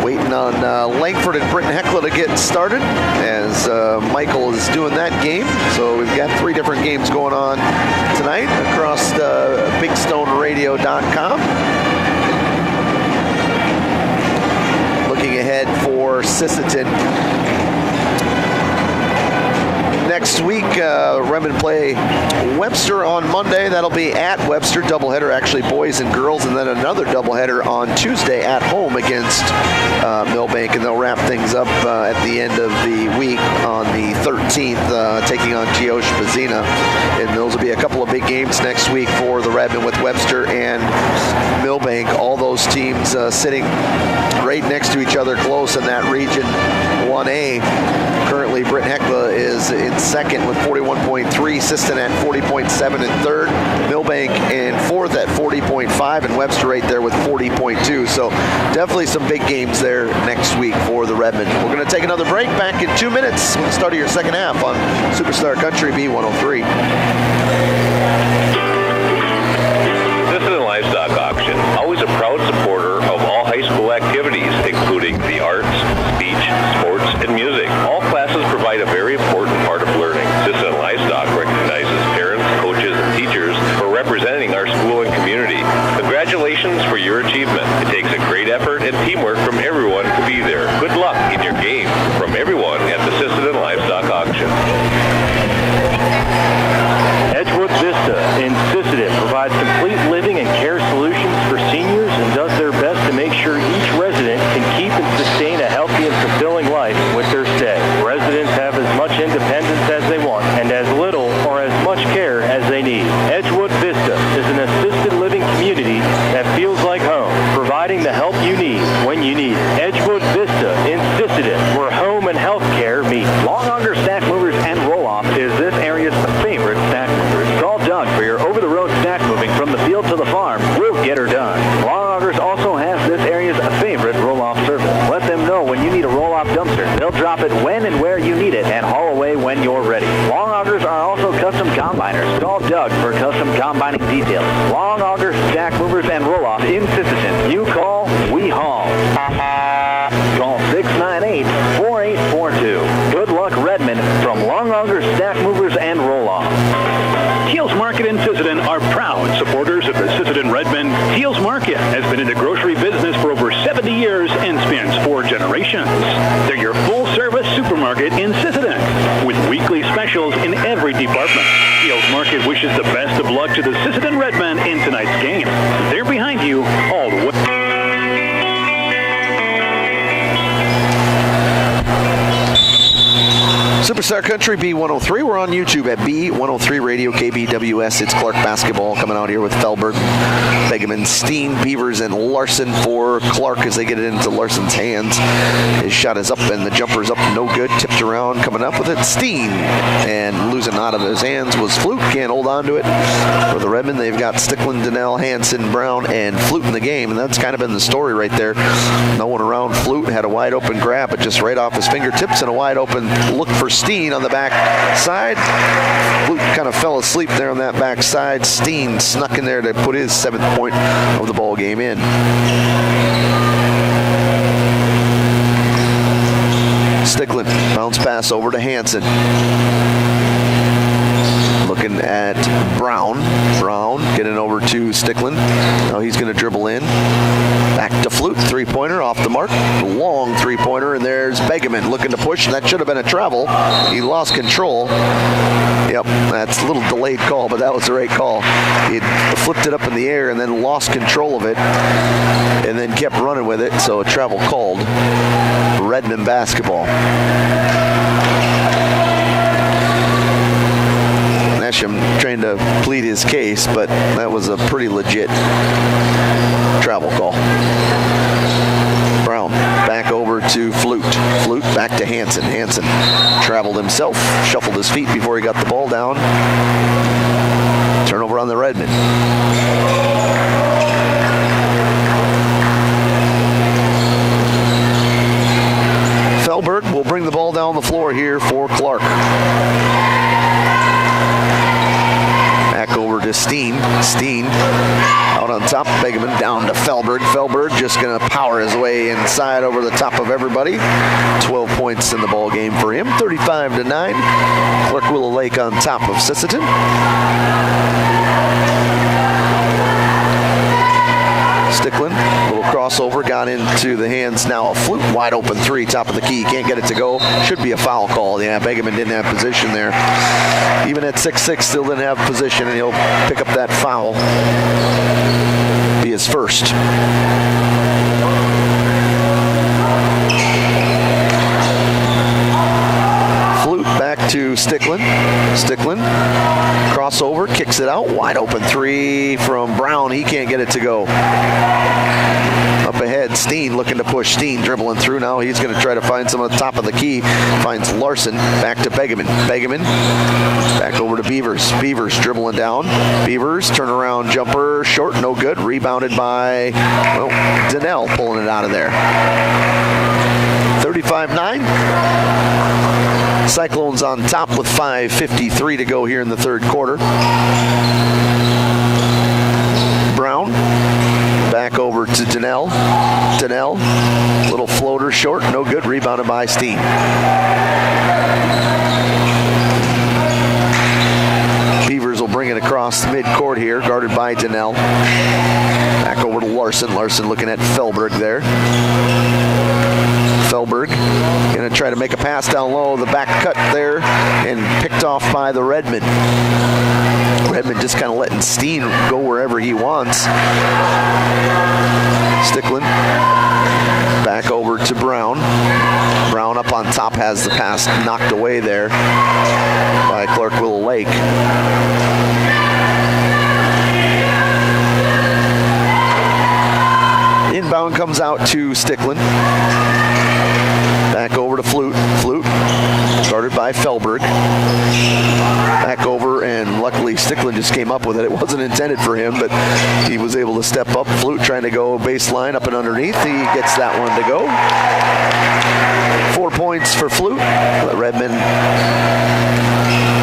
Waiting on Langford and Britton Heckler to get started as Michael is doing that game. So we've got 3 different games going on tonight across BigStoneRadio.com. Looking ahead for Sisseton. Next week, Redmond play Webster on Monday. That'll be at Webster, doubleheader, actually boys and girls, and then another doubleheader on Tuesday at home against Millbank, and they'll wrap things up at the end of the week on the 13th, taking on Gioche Bazina. And those will be a couple of big games next week for the Redmond with Webster and Millbank. All those teams sitting right next to each other, close in that region 1A. Currently, Britton Heckler is in second with 41.3, Sisseton at 40.7 in third, Millbank in fourth at 40.5, and Webster right there with 40.2. So definitely some big games there next week for the Redmen. We're going to take another break. Back in 2 minutes with the start of your second half on Superstar Country B103. Sisseton Livestock Auction, always a proud supporter of all high school activities, including the arts, speech, sports, and music. All classes provide a very important part of learning. Sisseton Livestock recognizes parents, coaches, and teachers for representing our school and community. Congratulations for your achievement. It takes a great effort and teamwork from everyone to be there. Good luck in your game from everyone at the Sisseton Livestock Auction. Edgewood Vista in Sisseton provides complete living and care solutions for seniors and does their best to make sure each resident can keep and sustain a healthy and fulfilling life with their stay. Residents have as much independence as they want and as little or as much care as they need. Edgewood Vista is an assisted living community that feels like home, providing the help you need when you need it. Edgewood Vista in Sisseton, where home and health care meet. Long Auger Stack Movers and Roll-Off is this area's favorite stack movers. Call Doug for your over-the-road stack moving from the field to the farm. We'll get her done. Long Augers also has this area's favorite roll-off service. Let them know when you need a roll-off dumpster. They'll drop it when and where you need it and haul away when you're ready. Long Augers are also custom combiners. Call Doug for custom combining details. Long Auger Stack Movers and Roll-Off in Sisseton. You call, we haul. Call 698-4842. Good luck, Redmond, from Long Auger Stack Movers and Roll-Off. Teals Market in Sisseton are proud supporters of the Sisseton Redmen. Teals Market has been in the grocery business for over 70 years and spans 4 generations. They're your full-service supermarket in Sisseton with weekly specials in every department. Teals Market wishes the best of luck to the Sisseton Redmen in tonight's game. They're behind you all the way. Superstar Country B103. We're on YouTube at B103 Radio KBWS. It's Clark basketball coming out here with Felberg, Pregame, Steen, Beavers, and Larson for Clark as they get it into Larson's hands. His shot is up and the jumper's up, no good. Tipped around, coming up with it. Steen, and losing out of his hands was Flute. Can't hold on to it. For the Redmen, they've got Stickland, Donnell, Hanson, Brown, and Flute in the game, and that's kind of been the story right there. No one around Flute, had a wide open grab, but just right off his fingertips and a wide open look for Steen on the back side. Flute kind of fell asleep there on that back side. Steen snuck in there to put his 7th point of the ball game in. Stickland, bounce pass over to Hanson. Looking at Brown. Brown getting over to Stickland. Now he's going to dribble in. Back to Flute. 3-pointer off the mark. Long 3-pointer. And there's Begeman looking to push. That should have been a travel. He lost control. Yep, that's a little delayed call, but that was the right call. He flipped it up in the air and then lost control of it. And then kept running with it. So a travel called. Redmond basketball. That watch him trying to plead his case, but that was a pretty legit travel call. Brown back over to Flute. Flute back to Hansen. Hansen traveled himself, shuffled his feet before he got the ball down. Turnover on the Redmen. Felberg will bring the ball down the floor here for Clark. Back over to Steen. Steen out on top. Pregame down to Felberg. Felberg just going to power his way inside over the top of everybody. 12 points in the ball game for him. 35-9. Clark Willow Lake on top of Sisseton. Sticklin, little crossover, got into the hands now of Flute. Wide open three, top of the key. Can't get it to go. Should be a foul call. Yeah, Pregame didn't have position there. Even at 6'6", still didn't have position, and he'll pick up that foul. Be his first. Flute back to Sticklin. Sticklin, crossover, kicks it out. Wide open three from Brown. He can't get it to go. Up ahead, Steen looking to push. Steen dribbling through now. He's going to try to find some on the top of the key. Finds Larson. Back to Pregame. Pregame back over to Beavers. Beavers dribbling down. Beavers turnaround jumper. Short, no good. Rebounded by, well, Donnell pulling it out of there. 35-9. Cyclones on top with 5:53 to go here in the third quarter. Brown back over to Donnell. Donnell, little floater short, no good. Rebounded by Steen. Beavers will bring it across midcourt here, guarded by Donnell. Back over to Larson. Larson looking at Felberg there. Felberg going to try to make a pass down low. The back cut there and picked off by the Redmen. Redmen just kind of letting Steen go wherever he wants. Sticklin back over to Brown. Brown up on top has the pass knocked away there by Clark Willow Lake. Inbound comes out to Sticklin. Back over to Flute. Flute, started by Felberg. Back over, and luckily Sticklin just came up with it. It wasn't intended for him, but he was able to step up. Flute trying to go baseline up and underneath. He gets that one to go. 4 points for Flute. Redmen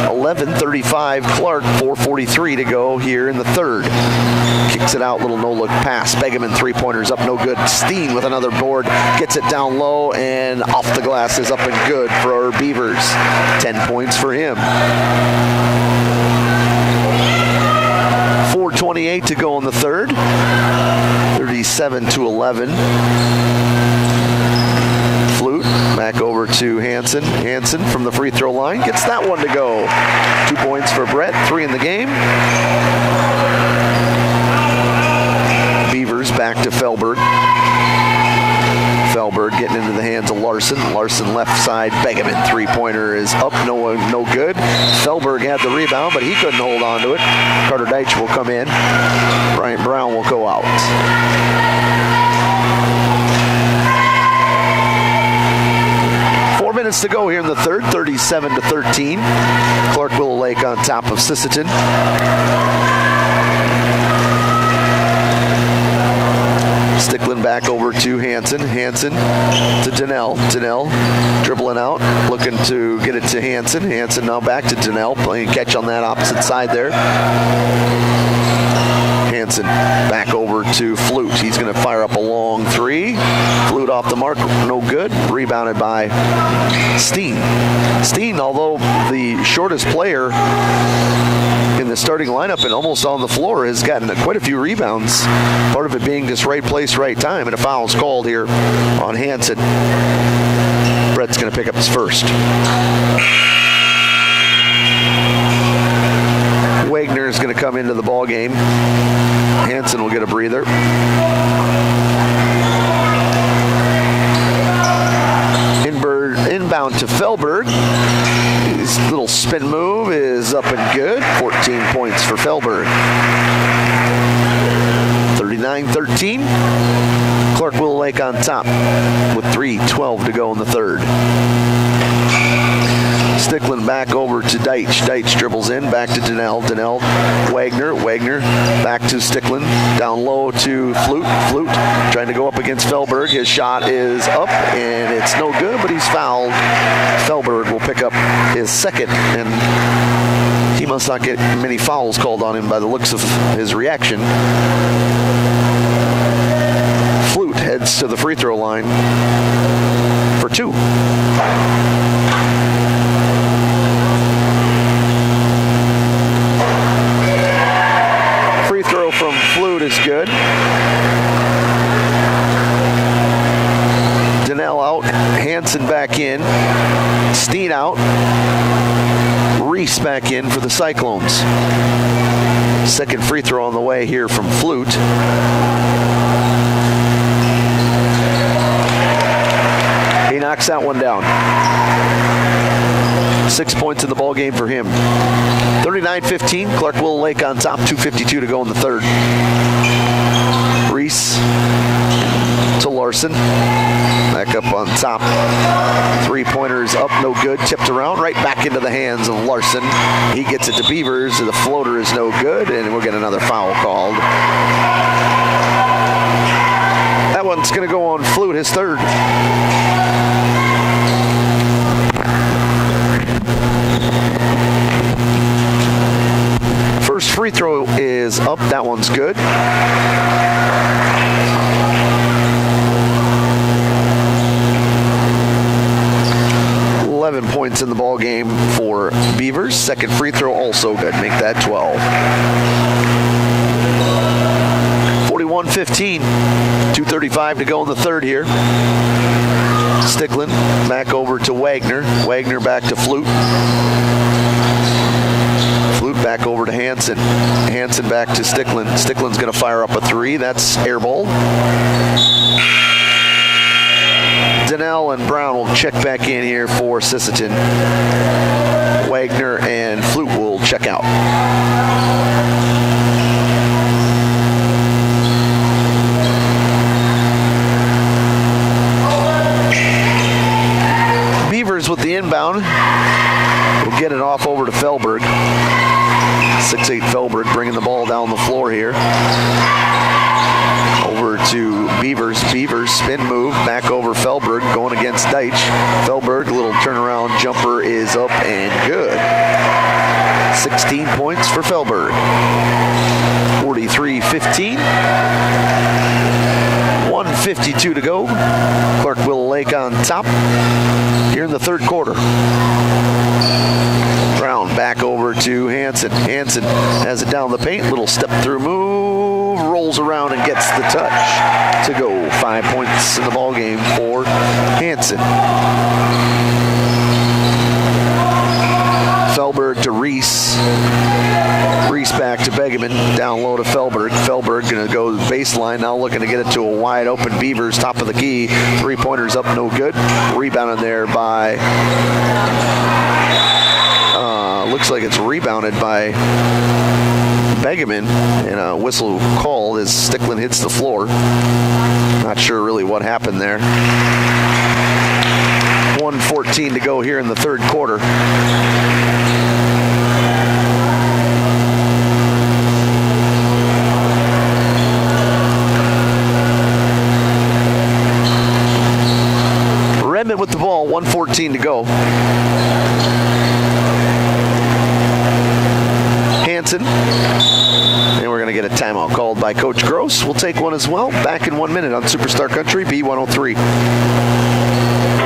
11-35. Clark 4:43 to go here in the third. Kicks it out, little no-look pass. Pregame three-pointers up, no good. Steen with another board, gets it down low, and off the glass is up and good for our Beavers. 10 points for him. 4:28 to go in the third. 37-11. Flute back over to Hansen. Hansen from the free throw line gets that one to go. 2 points for Brett, 3 in the game. Beavers back to Felberg. Felberg getting into the hands of Larson. Larson left side. Pregame three-pointer is up, no good. Felberg had the rebound, but he couldn't hold on to it. Carter Deitch will come in. Bryant Brown will go out. Minutes to go here in the third. 37-13. Clark Willow Lake on top of Sisseton. Sticklin back over to Hansen. Hansen to Donnell. Donnell dribbling out, looking to get it to Hansen. Hansen now back to Donnell, playing catch on that opposite side there. Hansen back over to Flute. He's going to fire up a long three. Flute off the mark, no good. Rebounded by Steen. Steen, although the shortest player in the starting lineup and almost on the floor, has gotten quite a few rebounds. Part of it being just right place, right time, and a foul's called here on Hansen. Brett's going to pick up his first. Wagner is going to come into the ball game. Hansen will get a breather. Inbound to Felberg. His little spin move is up and good. 14 14 points for Fellberg. 39-13. Clark Willow Lake on top with 3:12 to go in the third. Stickland back over to Deitch. Deitch dribbles in, back to Donnell. Donnell, Wagner. Wagner back to Stickland. Down low to Flute. Flute trying to go up against Fellberg. His shot is up, and it's no good, but he's fouled. Fellberg will pick up his second, and he must not get many fouls called on him by the looks of his reaction. Flute heads to the free throw line for 2. Free throw from Flute is good. Donnell out, Hansen back in, Steen out, Reese back in for the Cyclones. Second free throw on the way here from Flute. He knocks that one down. 6 points in the ball game for him. 39-15, Clark Willow Lake on top, 2:52 to go in the third. Reese to Larson. Back up on top. Three-pointers up, no good. Tipped around, right back into the hands of Larson. He gets it to Beavers. The floater is no good, and we'll get another foul called. That one's going to go on Flute, his third. First free throw is up. That one's good. Points in the ball game for Beavers. Second free throw also good. Make that 12. 41-15. 2:35 to go in the third here. Stickland back over to Wagner. Wagner back to Flute. Flute back over to Hansen. Hansen back to Stickland. Stickland's going to fire up a three. That's air ball. Donnell and Brown will check back in here for Sisseton. Wagner and Flute will check out. Beavers with the inbound. We'll get it off over to Fellberg. 6'8" Fellberg bringing the ball down the floor here. Over to Beavers. Beavers spin move back over Fellberg going against Deitch. Fellberg, little turnaround jumper is up and good. 16 points for Fellberg. 43-15. 1:52 to go. Clark Willow Lake on top here in the third quarter. Brown back over to Hansen. Hansen has it down the paint. Little step through move. Rolls around and gets the touch to go. 5 points in the ball game for Hansen. Fellberg to Reese. Reese back to Begeman. Down low to Fellberg. Fellberg going to go baseline. Now looking to get it to a wide open Beavers. Top of the key. 3-pointers up, no good. Rebounded there by... looks like it's rebounded by Begeman, and a whistle called as Stickland hits the floor. Not sure really what happened there. 1:14 to go here in the third quarter. Redmond with the ball, 1:14 to go. Hansen. And we're going to get a timeout called by Coach Gross. We'll take one as well. Back in 1 minute on Superstar Country, B103.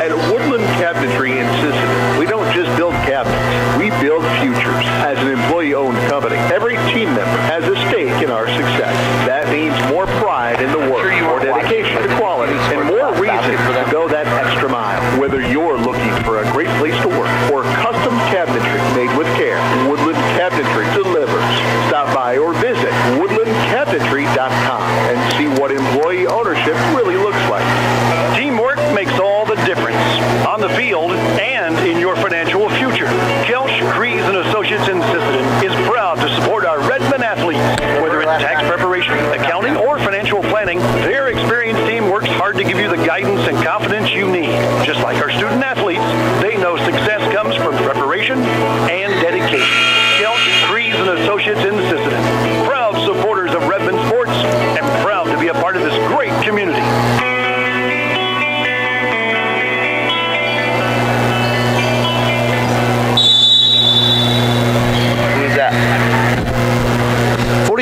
At Woodland Cabinetry in Sisseton, we don't just build cabinets, we build futures. As an employee-owned company, every team member has a stake in our success. That means more pride in the work, more dedication to quality, and more reason to go that extra mile. Whether you're looking for a great place to work or custom cabinetry made with care, Woodland Cabinetry delivers. Stop by or visit woodlandcabinetry.com and see what employee ownership really looks like. Teamwork makes all the difference on the field and in your financial future. Kelch, Crees & Associates in Sisseton is proud to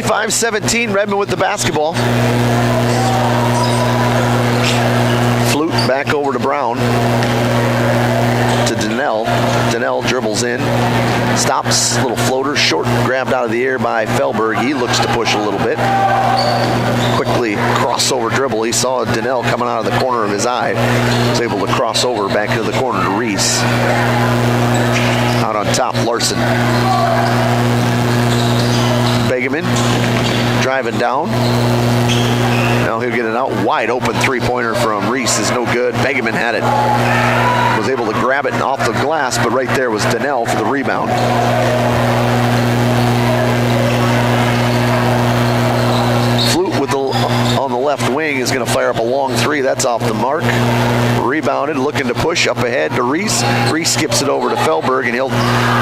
45-17, Redmond with the basketball. Flute back over to Brown. To Donnell. Donnell dribbles in. Stops, little floater, short, grabbed out of the air by Felberg. He looks to push a little bit. Quickly crossover dribble. He saw Donnell coming out of the corner of his eye. Was able to cross over back into the corner to Reese. Out on top, Larson. Begeman driving down. Now he'll get an out wide open three-pointer from Reese. Is no good. Begeman had it. Was able to grab it off the glass, but right there was Donnell for the rebound. Flute with on the left wing is going to fire up a long three. That's off the mark. Rebounded, looking to push up ahead to Reese. Reese skips it over to Felberg, and he'll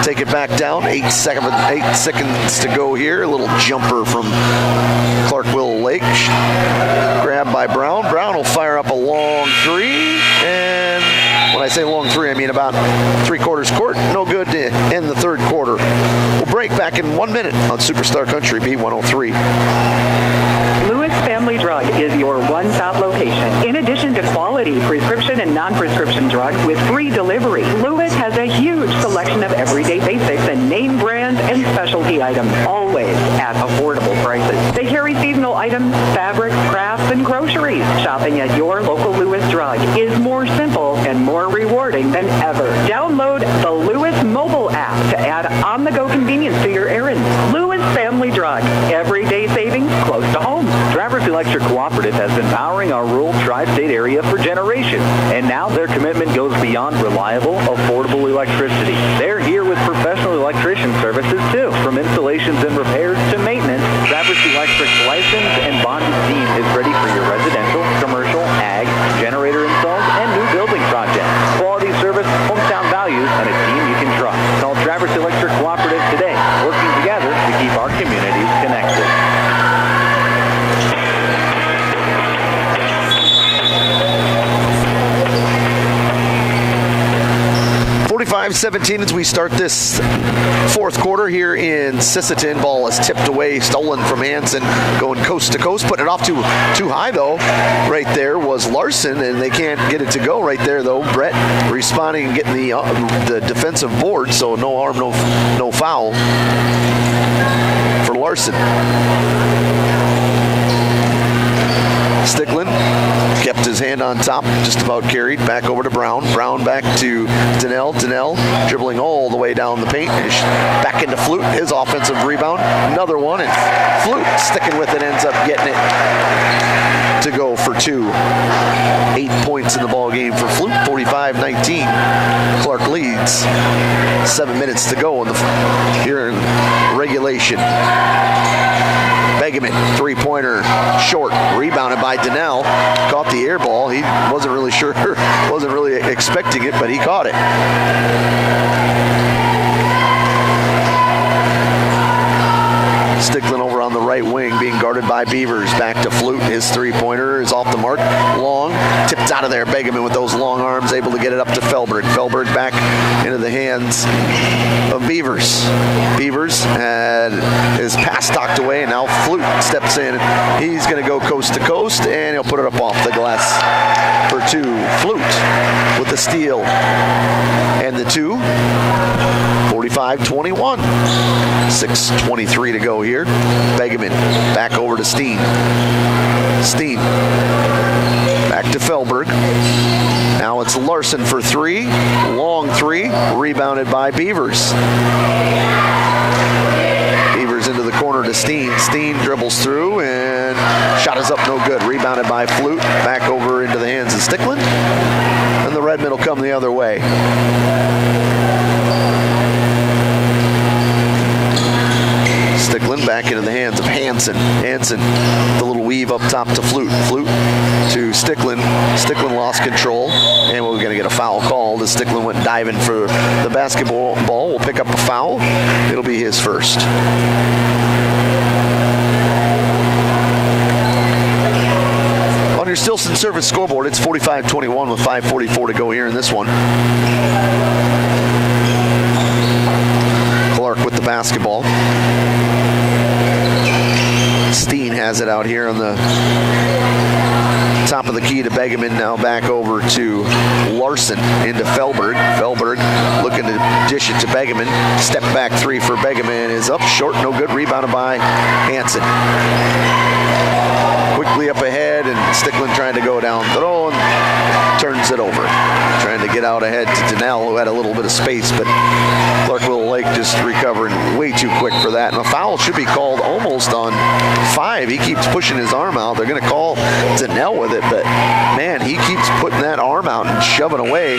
take it back down. 8 seconds to go here. A little jumper from Clark Willow Lake. Grabbed by Brown. Brown will fire up a long three, and when I say long three, I mean about 3/4 court. No good to end the third quarter. We'll break back in 1 minute on Superstar Country B103. Lewis Family Drug is your one-stop location. In addition to quality prescription and non-prescription drugs with free delivery, Lewis has a huge selection of everyday basics and name brands and specialty items, always at affordable prices. They carry seasonal items, fabrics, crafts, and groceries. Shopping at your local Lewis Drug is more simple and more rewarding than ever. Download the Lewis mobile app to add on-the-go convenience to your errands. Lewis Family Drug, everyday savings close to home. Traverse Electric Cooperative has been powering our rural tri-state area for generations, and now their commitment goes beyond reliable, affordable electricity. They're here with professional electrician services too. From installations and repairs to maintenance, Traverse Electric's licensed and bonded team is ready for your residential, commercial, ag, generator installs, and new building projects. Quality service, hometown values, and a team you can trust. Call Traverse Electric Cooperative today, working together to keep our communities connected. 45-17 as we start this fourth quarter here in Sisseton. Ball is tipped away, stolen from Hansen, going coast to coast. Putting it off too high, though. Right there was Larson, and they can't get it to go right there, though. Brett responding and getting the defensive board, so no harm, no foul for Larson. Sticklin kept his hand on top, just about carried. Back over to Brown. Brown back to Donnell. Donnell dribbling all the way down the paint. Back into Flute, his offensive rebound. Another one, and Flute sticking with it, ends up getting it to go for two. 8 points in the ball game for Flute, 45-19. Clark leads. 7 minutes to go here in regulation. Begeman, three-pointer, short, rebounded by Donnell. Caught the air ball. He wasn't really sure, wasn't really expecting it, but he caught it. Sticklin over on the right wing, being guarded by Beavers. Back to Flute. His three-pointer is off the mark. Long, tipped out of there. Begeman with those long arms, able to get it up to Felberg. Felberg back into the hands of Beavers. Beavers had his pass knocked away, and now Flute steps in. He's going to go coast to coast, and he'll put it up off the glass for two. Flute with the steal and the two. 45-21. 6:23 to go here. Begeman back over to Steen. Steen back to Felberg. Now it's Larson for three. Long three. Rebounded by Beavers. Beavers into the corner to Steen. Steen dribbles through, and shot is up, no good. Rebounded by Flute. Back over into the hands of Sticklin. And the Redmen will come the other way. Sticklin back into the hands of Hansen. Hansen, the little weave up top to Flute. Flute to Sticklin. Sticklin lost control, and we're going to get a foul called as Sticklin went diving for the basketball. Will pick up a foul. It'll be his first. On your Stilson Service scoreboard, it's 45-21 with 5:44 to go here in this one. Clark with the basketball. has it out here on the top of the key to Pregame. Now back over to Larson into Felberg. Felberg looking to dish it to Pregame. Step back three for Pregame is up short. No good. Rebounded by Hansen. Quickly up ahead, and Stickland trying to go down throw and turns it over. Trying to get out ahead to Donnell, who had a little bit of space, but Clark Willow Lake just recovering way too quick for that. And a foul should be called almost on 5. He keeps pushing his arm out. They're going to call Donnell with it, but man, he keeps putting that arm out and shoving away.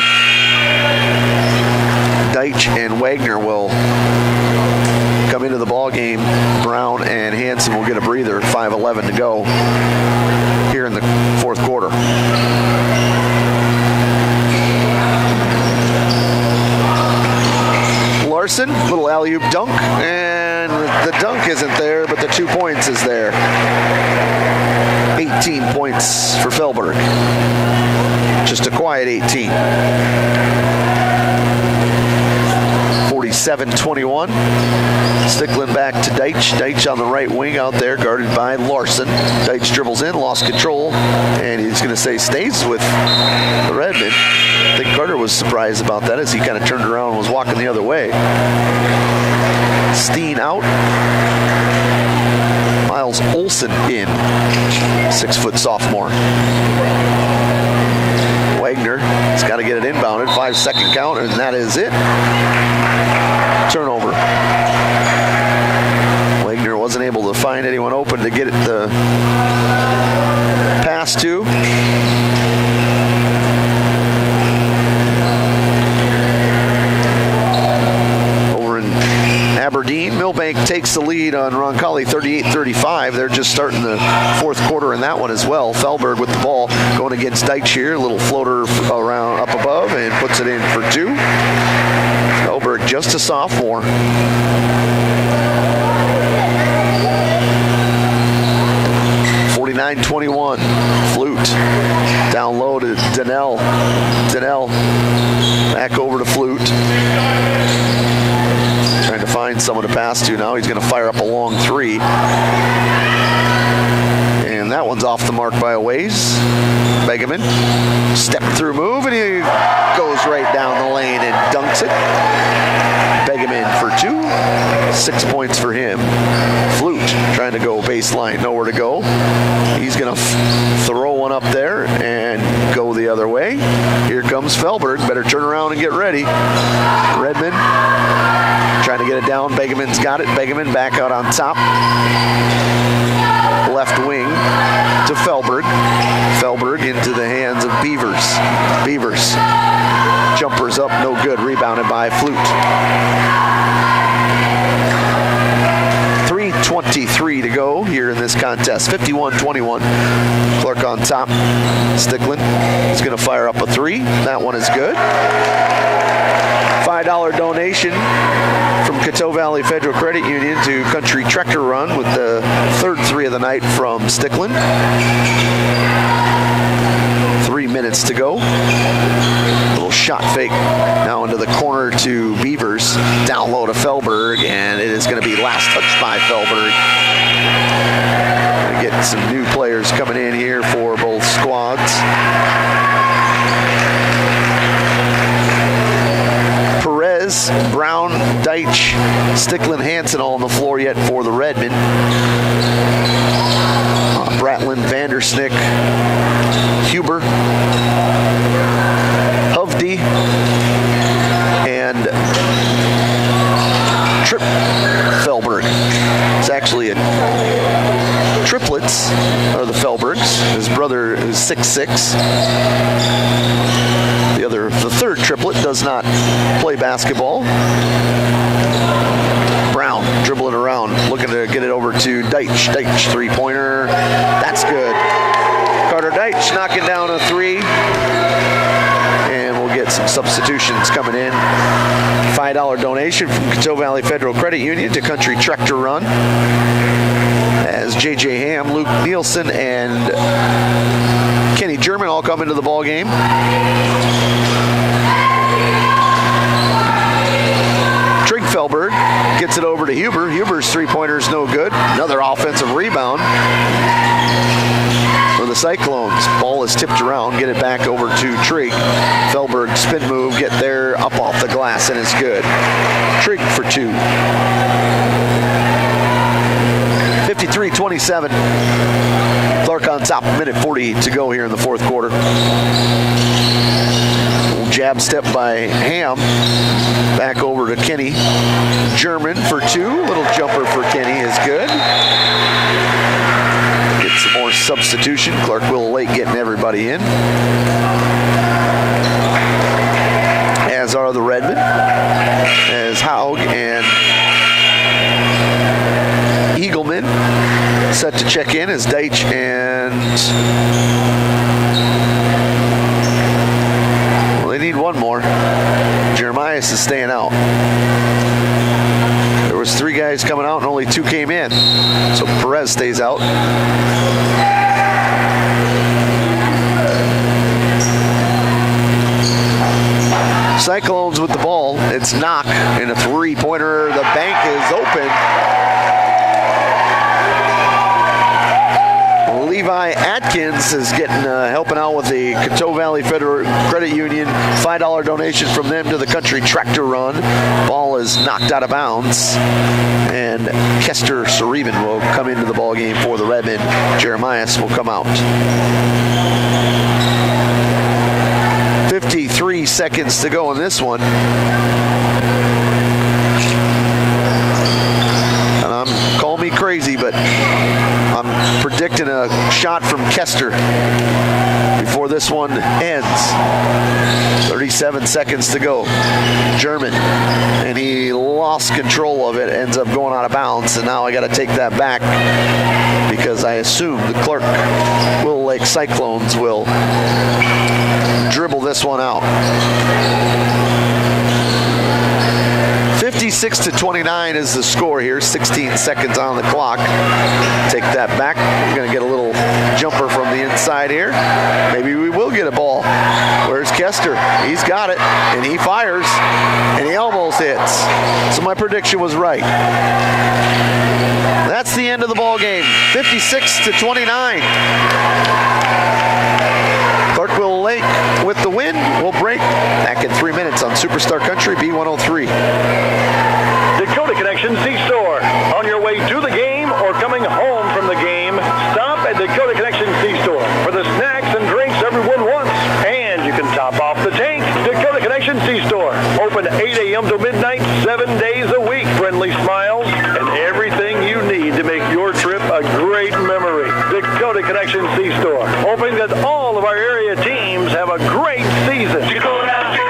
Deitch and Wagner will come into the ball game. Brown and Hansen will get a breather. 5:11 to go here in the fourth quarter. Larson, little alley-oop dunk, and the dunk isn't there, but the 2 points is there. 18 points for Felberg. Just a quiet 18. 47-21. Stickland back to Deitch. Deitch on the right wing out there, guarded by Larson. Deitch dribbles in, lost control, and he's going to say stays with the Redmen. I think Carter was surprised about that as he kind of turned around and was walking the other way. Steen out. Miles Olson in. 6-foot sophomore. Wagner has got to get it inbounded. 5-second count, and that is it. Turnover. Wagner wasn't able to find anyone open to get it the pass to. Over in Aberdeen, Millbank takes the lead on Roncalli 38-35. They're just starting the fourth quarter in that one as well. Felberg with the ball going against Deitch here. A little floater around up above and puts it in for 2. Felberg just a sophomore. (49-21). Flute down low to Donnell. Donnell back over to Flute. Trying to find someone to pass to now. He's going to fire up a long 3. And that one's off the mark by a ways. Pregame, step through move, and he goes right down the lane and dunks it. Pregame for 2. 6 points for him. Flute trying to go baseline, nowhere to go. He's going to throw one up there and go the other way. Here comes Felberg. Better turn around and get ready. Redmond trying to get it down. Begeman's got it. Pregame back out on top. Left wing to Felberg. Felberg into the hands of Beavers. Beavers. Jumpers up, no good. Rebounded by Flute. 3:23 to go here in this contest. 51-21. Clark on top. Stickland is going to fire up a 3. That one is good. $5 donation from Coteau Valley Federal Credit Union to Country Tractor Run with the third 3 of the night from Stickland. 3 minutes to go. Little shot fake now into the corner to Beavers. Down low to Felberg, and it is going to be last touched by Felberg. Gonna get some new players coming in here for both squads. Perez, Brown, Deitch, Stickland, Hansen all on the floor yet for the Redmen. Bratland, Vandersnick, Huber, Hovde, and Felberg. It's actually triplets are the Felbergs. His brother is 6'6". The third triplet does not play basketball. Brown dribbling around, looking to get it over to Deitch. Deitch, 3-pointer. That's good. Carter Deitch knocking down a 3. And we'll get some substitutions coming in. $5 donation from Coteau Valley Federal Credit Union to Country Tractor Run. As J.J. Ham, Luke Nielsen, and Kenny German all come into the ball game. Drink Felberg gets it over to Huber. Huber's three-pointer's no good. Another offensive rebound for the Cyclones. Ball is tipped around. Get it back over to Trigg. Felberg spin move. Get there up off the glass, and it's good. Trigg for 2. 53-27. Clark on top. Minute 40 to go here in the fourth quarter. Jab step by Ham. Back over to Kenny. German for 2. Little jumper for Kenny is good. Get some more substitution. Clark Willow Lake getting everybody in. As are the Redmen. As Haug and Eagleman set to check in as Deitch and... They need one more. Jeremias is staying out. There was 3 guys coming out and only 2 came in. So Perez stays out. Cyclones with the ball. It's Knock and a 3-pointer. The bank is open. Levi Atkins is getting helping out with the Coteau Valley Federal Credit Union $5 donation from them to the country tractor run. Ball is knocked out of bounds, and Kester Sareven will come into the ball game for the Redmen. Jeremias will come out. 53 seconds to go in this one. And call me crazy, but I'm predicting a shot from Kester before this one ends. 37 seconds to go. German, and he lost control of it, ends up going out of bounds, and now I got to take that back because I assume the Clark Willow Lake Cyclones will dribble this one out. 56-29 is the score here. 16 seconds on the clock. Take that back. We're going to get a little jumper from the inside here. Maybe we will get a ball. Where's Kester? He's got it, and he fires, and he almost hits. So my prediction was right. That's the end of the ball game. 56-29. Clark Willow Lake with the win. We'll break back in 3 minutes on Superstar Country B103. Dakota Connection C-Store. On your way to the game or coming home from the game, stop at Dakota Connection C-Store for the snacks and drinks everyone wants. And you can top off the tank. Dakota Connection C-Store. Open 8 a.m. to midnight, 7 days a week. Friendly smiles and everything you need to make your trip a great memory. Dakota Connection C-Store. Hoping that all of our area teams have a great season. Dakota Connection.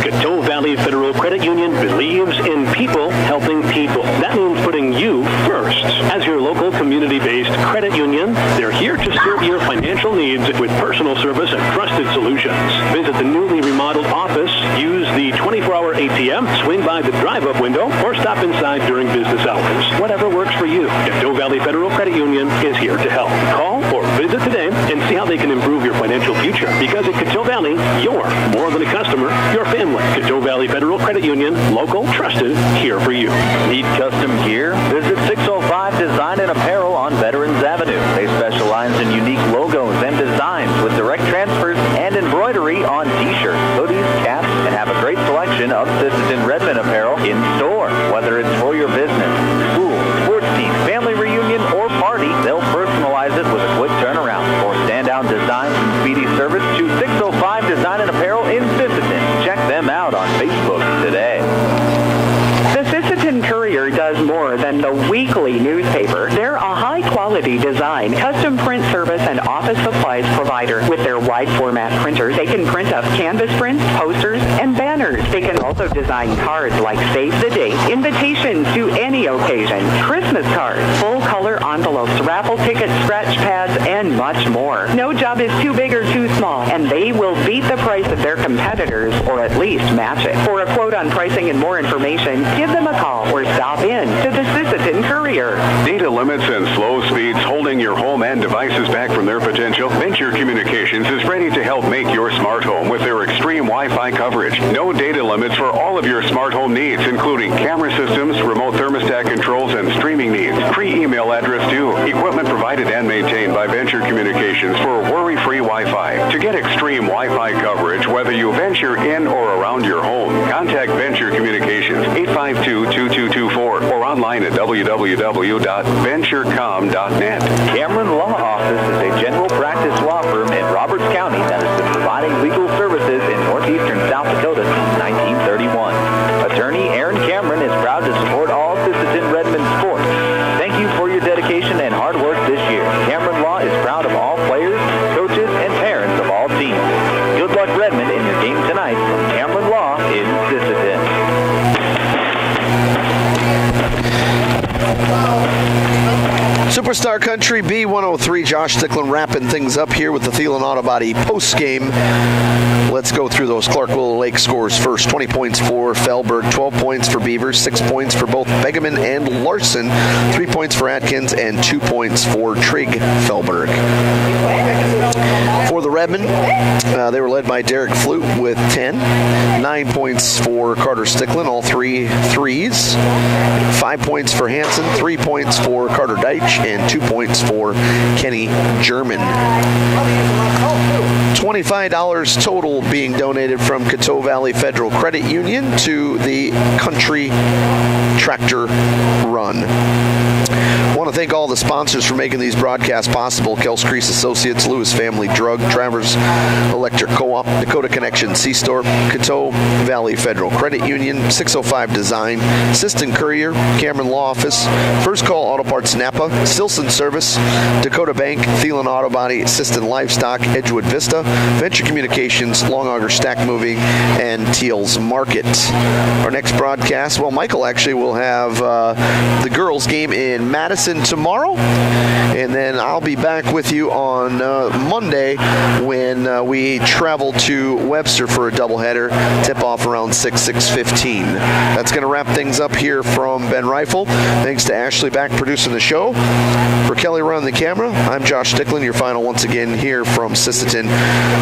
Coteau Valley Federal Credit Union believes in people helping people. That means putting you first. As your local community-based credit union, they're here to serve your financial needs with personal service and trusted solutions. Visit the newly remodeled office, use the 24-hour ATM, swing by the drive-up window, or stop inside during business hours. Whatever works for you, Coteau Valley Federal Credit Union is here to help. Call or visit today and see how they can improve your financial future. Because at Coteau Valley, you're more than a customer, you're family. Coteau Valley Federal Credit Union, local, trusted, here for you. Need custom gear? Visit 605 Design and Apparel on Veterans Avenue. They specialize in unique logos and designs with direct transfers and embroidery on t-shirts, hoodies, caps, and have a great selection of Sisseton Redmond apparel in store. Whether it's for your business, school, sports team, family reunion, or party, they'll personalize it with a quick turnaround. For standout designs and speedy service, choose 605 Design and Apparel in Sisseton. Check them out on Facebook today. The Sisseton Courier does more than the weekly newspaper. They're a high-quality design, custom print service, and office supplies provider. With their wide-format printers, they can print up canvas prints, posters, and banners. They can also design cards like Save the Date, invitations to any occasion, Christmas cards, full-color envelopes, raffle tickets, scratch pads, and much more. No job is too big or too small, and they will beat the price of their competitors, or at least match it. For a quote on pricing and more information, give them a call or stop in to the Sisseton Courier. Data limits and slow speeds holding your home and devices back from their potential? Venture Communications is ready to help make your smart home with their extreme extreme Wi-Fi coverage. No data limits for all of your smart home needs, including camera systems, remote thermostat controls, and streaming needs. Free email address too. Equipment provided and maintained by Venture Communications for worry-free Wi-Fi. To get extreme Wi-Fi coverage, whether you venture in or around your home, contact Venture Communications 852-2224 or online at www.venturecom.net. Cameron Law Office is a general practice law firm in Roberts County that has been providing legal services in northeastern South Dakota since 1931. Attorney Aaron Cameron is proud to support all Sisseton Redmond sports. Thank you for your dedication and hard work this year. Cameron Law is proud of all players, coaches, and parents of all teams. Good luck, Redmond, in your game tonight from Cameron Law in Sisseton. Superstar Country B103, Josh Sticklin wrapping things up here with the Thielen Auto Body postgame. Let's go through those Clark Willow Lake scores first. 20 points for Fellberg, 12 points for Beavers, 6 points for both Pregame and Larson, 3 points for Atkins, and 2 points for Trig Fellberg. For the Redmond, they were led by Derek Flute with 10. 9 points for Carter Sticklin, all 3 threes. 5 points for Hansen, 3 points for Carter Deitch, and 2 points for Kenny German. $25 total being donated from Coteau Valley Federal Credit Union to the Country Tractor Run. I want to thank all the sponsors for making these broadcasts possible. Kels Crease Associates, Lewis Family Drug, Travers Electric Co-op, Dakota Connection C-Store, Coteau Valley Federal Credit Union, 605 Design, Sisseton Courier, Cameron Law Office, First Call Auto Parts Napa, Stilson Service, Dakota Bank, Thielen Auto Body, Sisseton Livestock, Edgewood Vista, Venture Communications, Long Auger Stack Moving, and Teal's Market. Our next broadcast, well, Michael actually will have the girls game in Madison tomorrow, and then I'll be back with you on Monday when we travel to Webster for a doubleheader, tip-off around 6:15. That's going to wrap things up here from Ben Rifle. Thanks to Ashley back producing the show. For Kelly running the camera, I'm Josh Sticklin, your final once again here from Sisseton,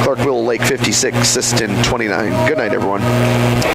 Clark Willow Lake 56, Sisseton 29. Good night, everyone.